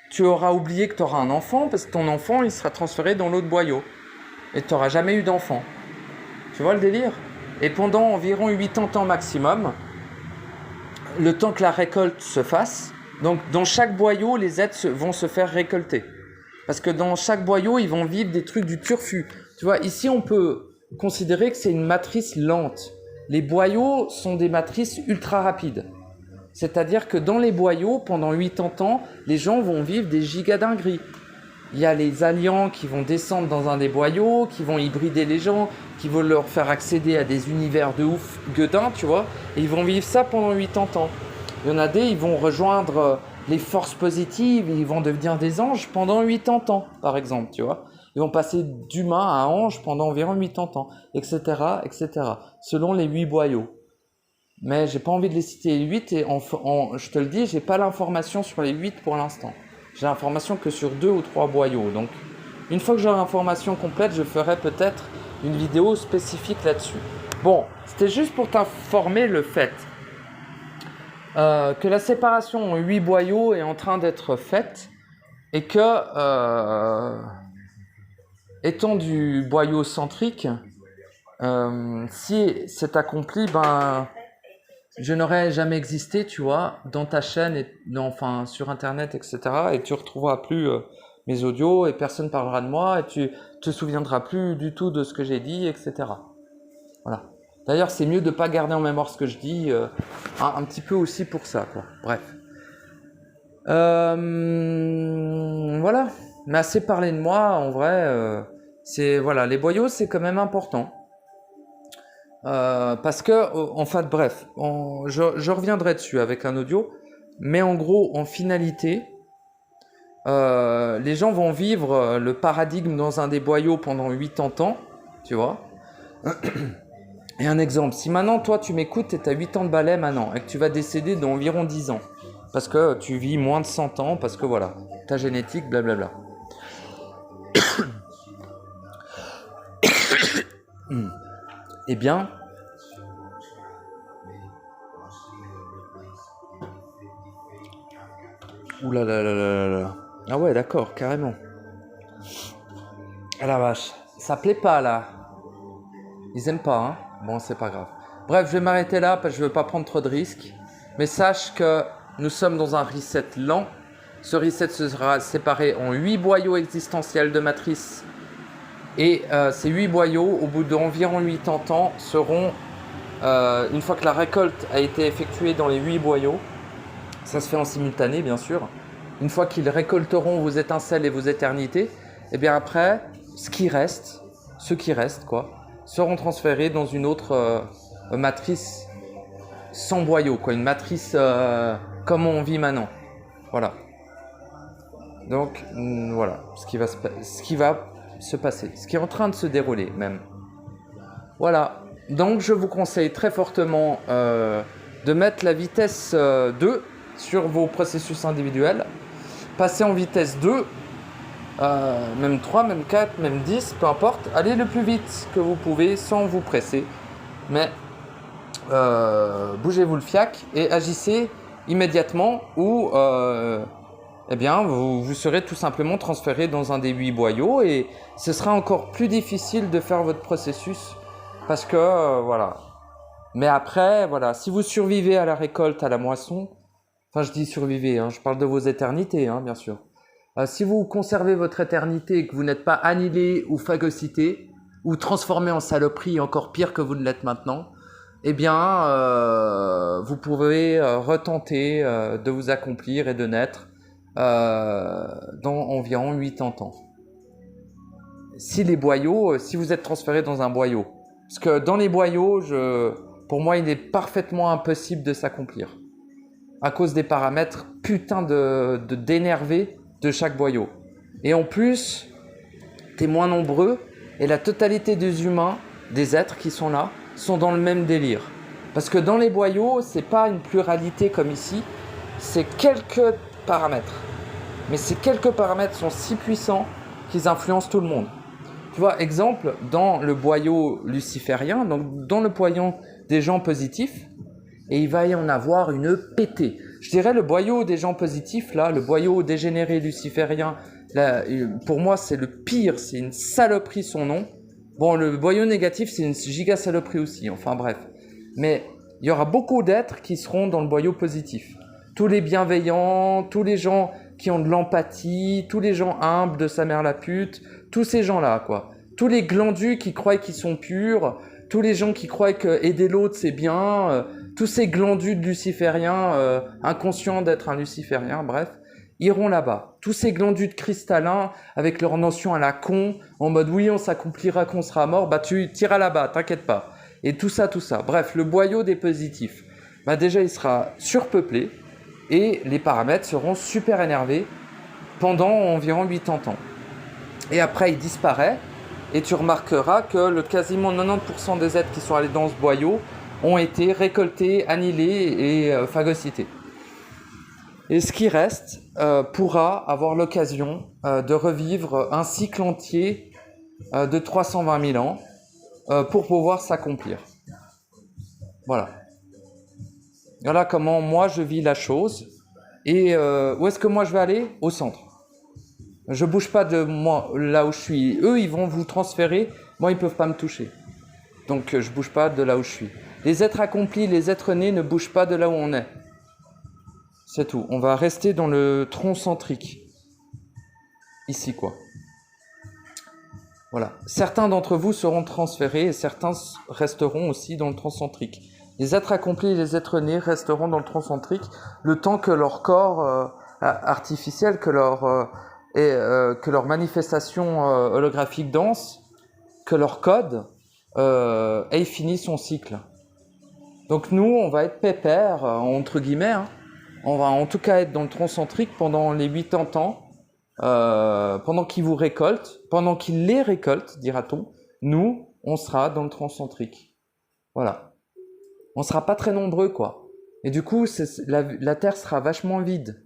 Tu auras oublié que tu auras un enfant parce que ton enfant, il sera transféré dans l'autre boyau. Et tu n'auras jamais eu d'enfant. Tu vois le délire ? Et pendant environ 80 ans maximum, le temps que la récolte se fasse, donc dans chaque boyau, les êtres vont se faire récolter. Parce que dans chaque boyau, ils vont vivre des trucs du turfu. Tu vois, ici, on peut considérer que c'est une matrice lente. Les boyaux sont des matrices ultra rapides. C'est-à-dire que dans les boyaux, pendant 80 ans, les gens vont vivre des gigadingueries. Il y a les aliens qui vont descendre dans un des boyaux, qui vont hybrider les gens, qui vont leur faire accéder à des univers de ouf gueudins, tu vois. Et ils vont vivre ça pendant 80 ans. Il y en a des, ils vont rejoindre les forces positives, ils vont devenir des anges pendant 80 ans, par exemple, tu vois. Ils vont passer d'humain à ange pendant environ 80 ans, etc., etc., selon les 8 boyaux. Mais j'ai pas envie de les citer les 8 et je te le dis, j'ai pas l'information sur les 8 pour l'instant. J'ai l'information que sur 2 ou 3 boyaux. Donc, une fois que j'aurai l'information complète, je ferai peut-être une vidéo spécifique là-dessus. Bon, c'était juste pour t'informer le fait que la séparation en 8 boyaux est en train d'être faite et que, étant du boyau centrique, si c'est accompli, ben, je n'aurais jamais existé, tu vois, dans ta chaîne, enfin sur internet, etc. Et tu retrouveras plus mes audios et personne parlera de moi et tu te souviendras plus du tout de ce que j'ai dit, etc. Voilà. D'ailleurs, c'est mieux de ne pas garder en mémoire ce que je dis, un petit peu aussi pour ça, quoi. Bref. Voilà. Mais assez parlé de moi, en vrai, voilà, les boyaux, c'est quand même important. Parce que, en fait, bref, je reviendrai dessus avec un audio, mais en gros, en finalité, les gens vont vivre le paradigme dans un des boyaux pendant 80 ans, tu vois. Et un exemple, si maintenant toi tu m'écoutes et tu as 8 ans de balai maintenant, et que tu vas décéder dans environ 10 ans, parce que tu vis moins de 100 ans, parce que voilà, ta génétique, blablabla. Eh bien, oula là là là là là. Ah ouais, d'accord, carrément. Ah la vache, ça plaît pas là. Ils aiment pas, hein. Bon, c'est pas grave. Bref, je vais m'arrêter là parce que je veux pas prendre trop de risques. Mais sache que nous sommes dans un reset lent. Ce reset sera séparé en 8 boyaux existentiels de matrice. Et ces 8 boyaux, au bout d'environ 80 ans, seront, une fois que la récolte a été effectuée dans les 8 boyaux, ça se fait en simultané bien sûr, une fois qu'ils récolteront vos étincelles et vos éternités, Et bien après, ceux qui restent, quoi, seront transférés dans une autre matrice sans boyau, quoi, une matrice comme on vit maintenant. Voilà. Donc voilà ce qui va se passer, ce qui est en train de se dérouler même. Voilà. Donc je vous conseille très fortement de mettre la vitesse 2 sur vos processus individuels. Passez en vitesse 2, même 3, même 4, même 10, peu importe. Allez le plus vite que vous pouvez sans vous presser. Mais bougez-vous le fiac et agissez immédiatement ou eh bien, vous serez tout simplement transféré dans un des 8 boyaux et ce sera encore plus difficile de faire votre processus parce que, voilà. Mais après, voilà, si vous survivez à la récolte, à la moisson, enfin je dis survivez, hein, je parle de vos éternités, hein, bien sûr. Si vous conservez votre éternité et que vous n'êtes pas annihilé ou phagocyté, ou transformé en saloperie encore pire que vous ne l'êtes maintenant, eh bien, vous pouvez retenter de vous accomplir et de naître dans environ 80 ans. Si vous êtes transféré dans un boyau, parce que dans les boyaux, pour moi, il est parfaitement impossible de s'accomplir à cause des paramètres putain d'énervés de chaque boyau. Et en plus, t'es moins nombreux et la totalité des humains, des êtres qui sont là, sont dans le même délire. Parce que dans les boyaux, c'est pas une pluralité comme ici, c'est quelques paramètres. Mais ces quelques paramètres sont si puissants qu'ils influencent tout le monde. Tu vois, exemple, dans le boyau luciférien, donc dans le boyau des gens positifs, et il va y en avoir une pétée. Je dirais le boyau des gens positifs, là, le boyau dégénéré luciférien, là, pour moi c'est le pire, c'est une saloperie son nom. Bon, le boyau négatif c'est une giga saloperie aussi, enfin bref. Mais il y aura beaucoup d'êtres qui seront dans le boyau positif. Tous les bienveillants, tous les gens qui ont de l'empathie, tous les gens humbles de sa mère la pute, tous ces gens-là, quoi. Tous les glandus qui croient qu'ils sont purs, tous les gens qui croient que aider l'autre c'est bien, tous ces glandus de lucifériens, inconscients d'être un luciférien, bref, iront là-bas. Tous ces glandus de cristallins, avec leur notion à la con, en mode oui, on s'accomplira quand on sera mort, bah tu iras là-bas, t'inquiète pas. Et tout ça. Bref, le boyau des positifs, bah déjà il sera surpeuplé et les paramètres seront super énervés pendant environ 80 ans. Et après il disparaît et tu remarqueras que quasiment 90% des êtres qui sont allés dans ce boyau ont été récoltés, annihilés et phagocytés. Et ce qui reste pourra avoir l'occasion de revivre un cycle entier de 320 000 ans pour pouvoir s'accomplir. Voilà. Voilà comment moi je vis la chose. Et où est-ce que moi je vais aller ? Au centre. Je bouge pas de moi là où je suis. Eux, ils vont vous transférer. Moi, ils peuvent pas me toucher. Donc, je bouge pas de là où je suis. Les êtres accomplis, les êtres nés ne bougent pas de là où on est. C'est tout. On va rester dans le tronc centrique. Ici, quoi. Voilà. Certains d'entre vous seront transférés et certains resteront aussi dans le tronc centrique. Les êtres accomplis et les êtres nés resteront dans le tronc centrique le temps que leur corps artificiel, que leur manifestation holographique dense, que leur code ait fini son cycle. Donc nous, on va être pépère, entre guillemets, hein. On va en tout cas être dans le tronc centrique pendant les 80 ans, pendant qu'ils vous récoltent, pendant qu'ils les récoltent, dira-t-on. Nous, on sera dans le tronc centrique. Voilà. On sera pas très nombreux, quoi. Et du coup, la Terre sera vachement vide,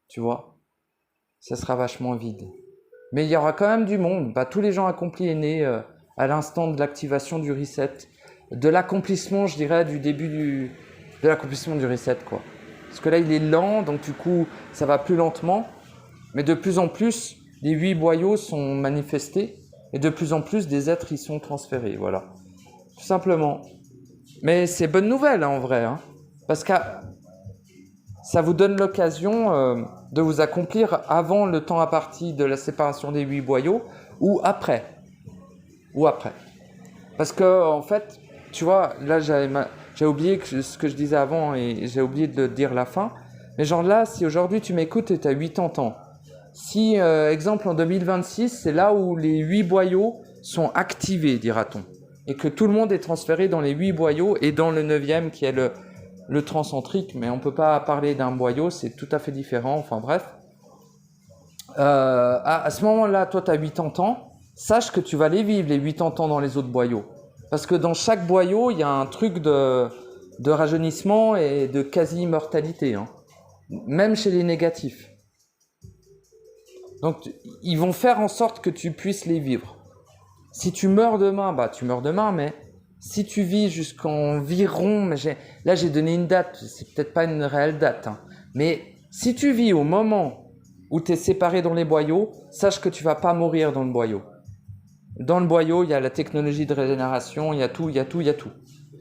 tu vois. Ça sera vachement vide. Mais il y aura quand même du monde. Bah, tous les gens accomplis et nés à l'instant de l'activation du reset. De l'accomplissement, je dirais, du début de l'accomplissement du reset, quoi. Parce que là, il est lent, donc du coup, ça va plus lentement. Mais de plus en plus, les 8 boyaux sont manifestés. Et de plus en plus, des êtres y sont transférés, voilà. Tout simplement. Mais c'est bonne nouvelle, hein, en vrai. Hein, parce que ça vous donne l'occasion de vous accomplir avant le temps imparti de la séparation des 8 boyaux ou après. Parce que, en fait, tu vois, là, j'ai oublié ce que je disais avant et j'ai oublié de dire la fin. Mais genre là, si aujourd'hui tu m'écoutes et tu as 80 ans, Si, exemple, en 2026, c'est là où les 8 boyaux sont activés, dira-t-on. Et que tout le monde est transféré dans les 8 boyaux et dans le 9e qui est le transcentrique. Mais on ne peut pas parler d'un boyau, c'est tout à fait différent. Enfin bref. À ce moment-là, toi, tu as 80 ans. Sache que tu vas les vivre, les 80 ans dans les autres boyaux. Parce que dans chaque boyau, il y a un truc de rajeunissement et de quasi-immortalité. Hein. Même chez les négatifs. Donc, ils vont faire en sorte que tu puisses les vivre. Si tu meurs demain, bah tu meurs demain, mais si tu vis jusqu'environ, là j'ai donné une date, c'est peut-être pas une réelle date, hein, mais si tu vis au moment où tu es séparé dans les boyaux, sache que tu vas pas mourir dans le boyau. Dans le boyau, il y a la technologie de régénération, il y a tout.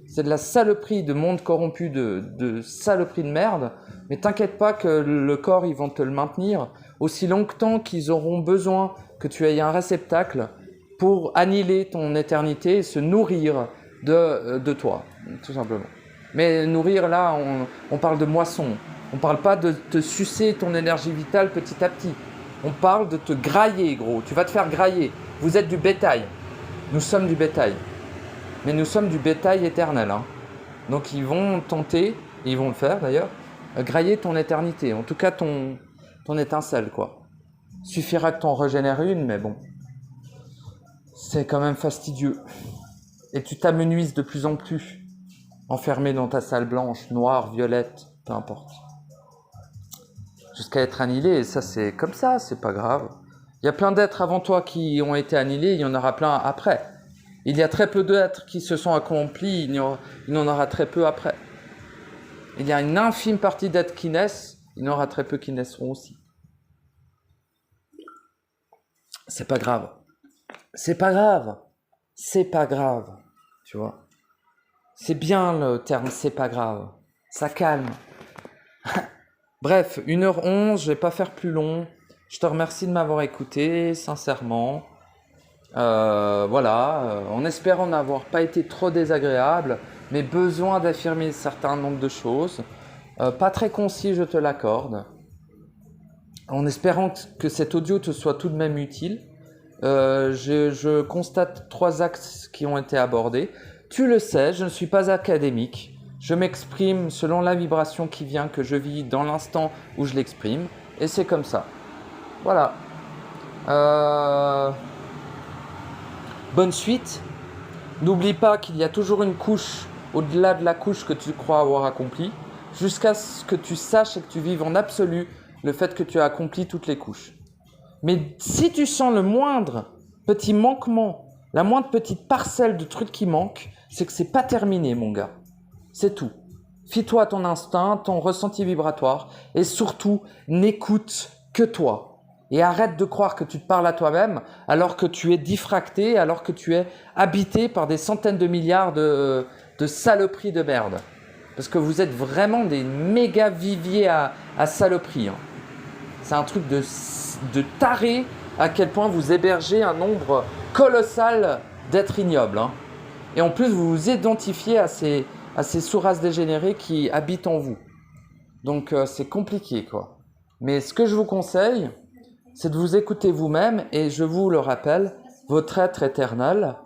C'est de la saloperie de monde corrompu, de saloperie de merde, mais t'inquiète pas que le corps, ils vont te le maintenir aussi longtemps qu'ils auront besoin que tu aies un réceptacle pour annihiler ton éternité et se nourrir de toi, tout simplement. Mais nourrir, là, on parle de moisson. On parle pas de te sucer ton énergie vitale petit à petit. On parle de te grailler, gros. Tu vas te faire grailler. Vous êtes du bétail. Nous sommes du bétail. Mais nous sommes du bétail éternel. Hein. Donc ils vont tenter, et ils vont le faire d'ailleurs, grailler ton éternité. En tout cas, ton étincelle, quoi. Suffira que t'en régénères une, mais bon. C'est quand même fastidieux. Et tu t'amenuises de plus en plus. Enfermé dans ta salle blanche, noire, violette, peu importe. Jusqu'à être annihilé, et ça c'est comme ça, c'est pas grave. Il y a plein d'êtres avant toi qui ont été annihilés, il y en aura plein après. Il y a très peu d'êtres qui se sont accomplis, il y en aura très peu après. Il y a une infime partie d'êtres qui naissent, il y en aura très peu qui naîtront aussi. C'est pas grave. C'est pas grave. C'est pas grave. Tu vois. C'est bien le terme c'est pas grave. Ça calme. Bref, 1h11, je vais pas faire plus long. Je te remercie de m'avoir écouté, sincèrement. Voilà, en espérant n'avoir pas été trop désagréable, mais besoin d'affirmer un certain nombre de choses. Pas très concis, je te l'accorde. En espérant que cet audio te soit tout de même utile. Je constate 3 axes qui ont été abordés. Tu le sais, je ne suis pas académique. Je m'exprime selon la vibration qui vient, que je vis dans l'instant où je l'exprime. Et c'est comme ça. Voilà. Bonne suite. N'oublie pas qu'il y a toujours une couche au-delà de la couche que tu crois avoir accomplie, jusqu'à ce que tu saches et que tu vives en absolu le fait que tu as accompli toutes les couches. Mais si tu sens le moindre petit manquement, la moindre petite parcelle de truc qui manque, c'est que c'est pas terminé, mon gars. C'est tout. Fie-toi à ton instinct, ton ressenti vibratoire, et surtout, n'écoute que toi. Et arrête de croire que tu te parles à toi-même alors que tu es diffracté, alors que tu es habité par des centaines de milliards de saloperies de merde. Parce que vous êtes vraiment des méga viviers à saloperies. Hein. C'est un truc de taré à quel point vous hébergez un nombre colossal d'êtres ignobles. Hein. Et en plus, vous vous identifiez à ces sous-races dégénérées qui habitent en vous. Donc, c'est compliqué, quoi. Mais ce que je vous conseille, c'est de vous écouter vous-même et je vous le rappelle, votre être éternel,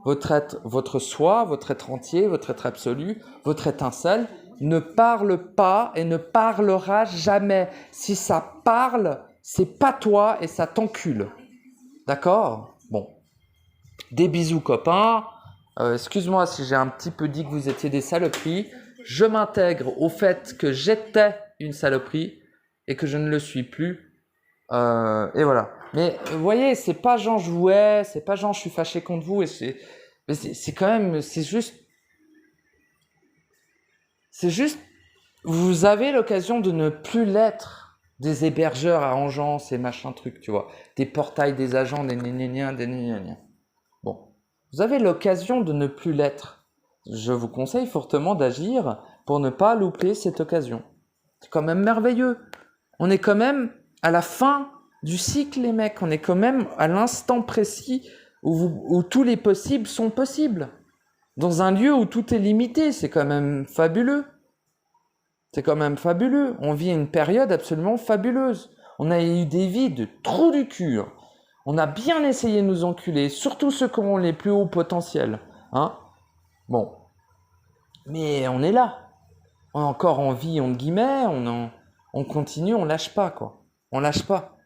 votre soi, votre être entier, votre être absolu, votre étincelle, ne parle pas et ne parlera jamais. Si ça parle, c'est pas toi et ça t'encule. D'accord ? Bon. Des bisous copains. Excuse-moi si j'ai un petit peu dit que vous étiez des saloperies. Je m'intègre au fait que j'étais une saloperie et que je ne le suis plus. Et voilà. Mais vous voyez, c'est pas genre jouet, c'est pas genre je suis fâché contre vous. Mais c'est quand même, c'est juste, vous avez l'occasion de ne plus l'être. Des hébergeurs à Engeance et machin truc, tu vois. Des portails, des agents, des gnagnagnas, des gnagnagnas. Bon. Vous avez l'occasion de ne plus l'être. Je vous conseille fortement d'agir pour ne pas louper cette occasion. C'est quand même merveilleux. On est quand même à la fin du cycle, les mecs. On est quand même à l'instant précis où tous les possibles sont possibles. Dans un lieu où tout est limité, c'est quand même fabuleux. C'est quand même fabuleux. On vit une période absolument fabuleuse. On a eu des vies de trous du cul. On a bien essayé de nous enculer, surtout ceux qui ont les plus hauts potentiels. Hein? Bon. Mais on est là. On est encore en vie, entre guillemets. On continue, on lâche pas, quoi. On lâche pas.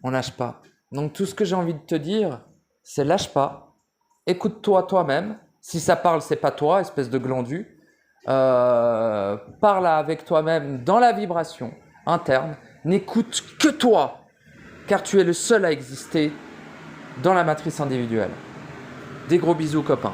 On lâche pas. Donc tout ce que j'ai envie de te dire, c'est lâche pas. Écoute-toi toi-même. Si ça parle, c'est pas toi, espèce de glandu. Parle avec toi-même dans la vibration interne. N'écoute que toi, car tu es le seul à exister dans la matrice individuelle. Des gros bisous, copains.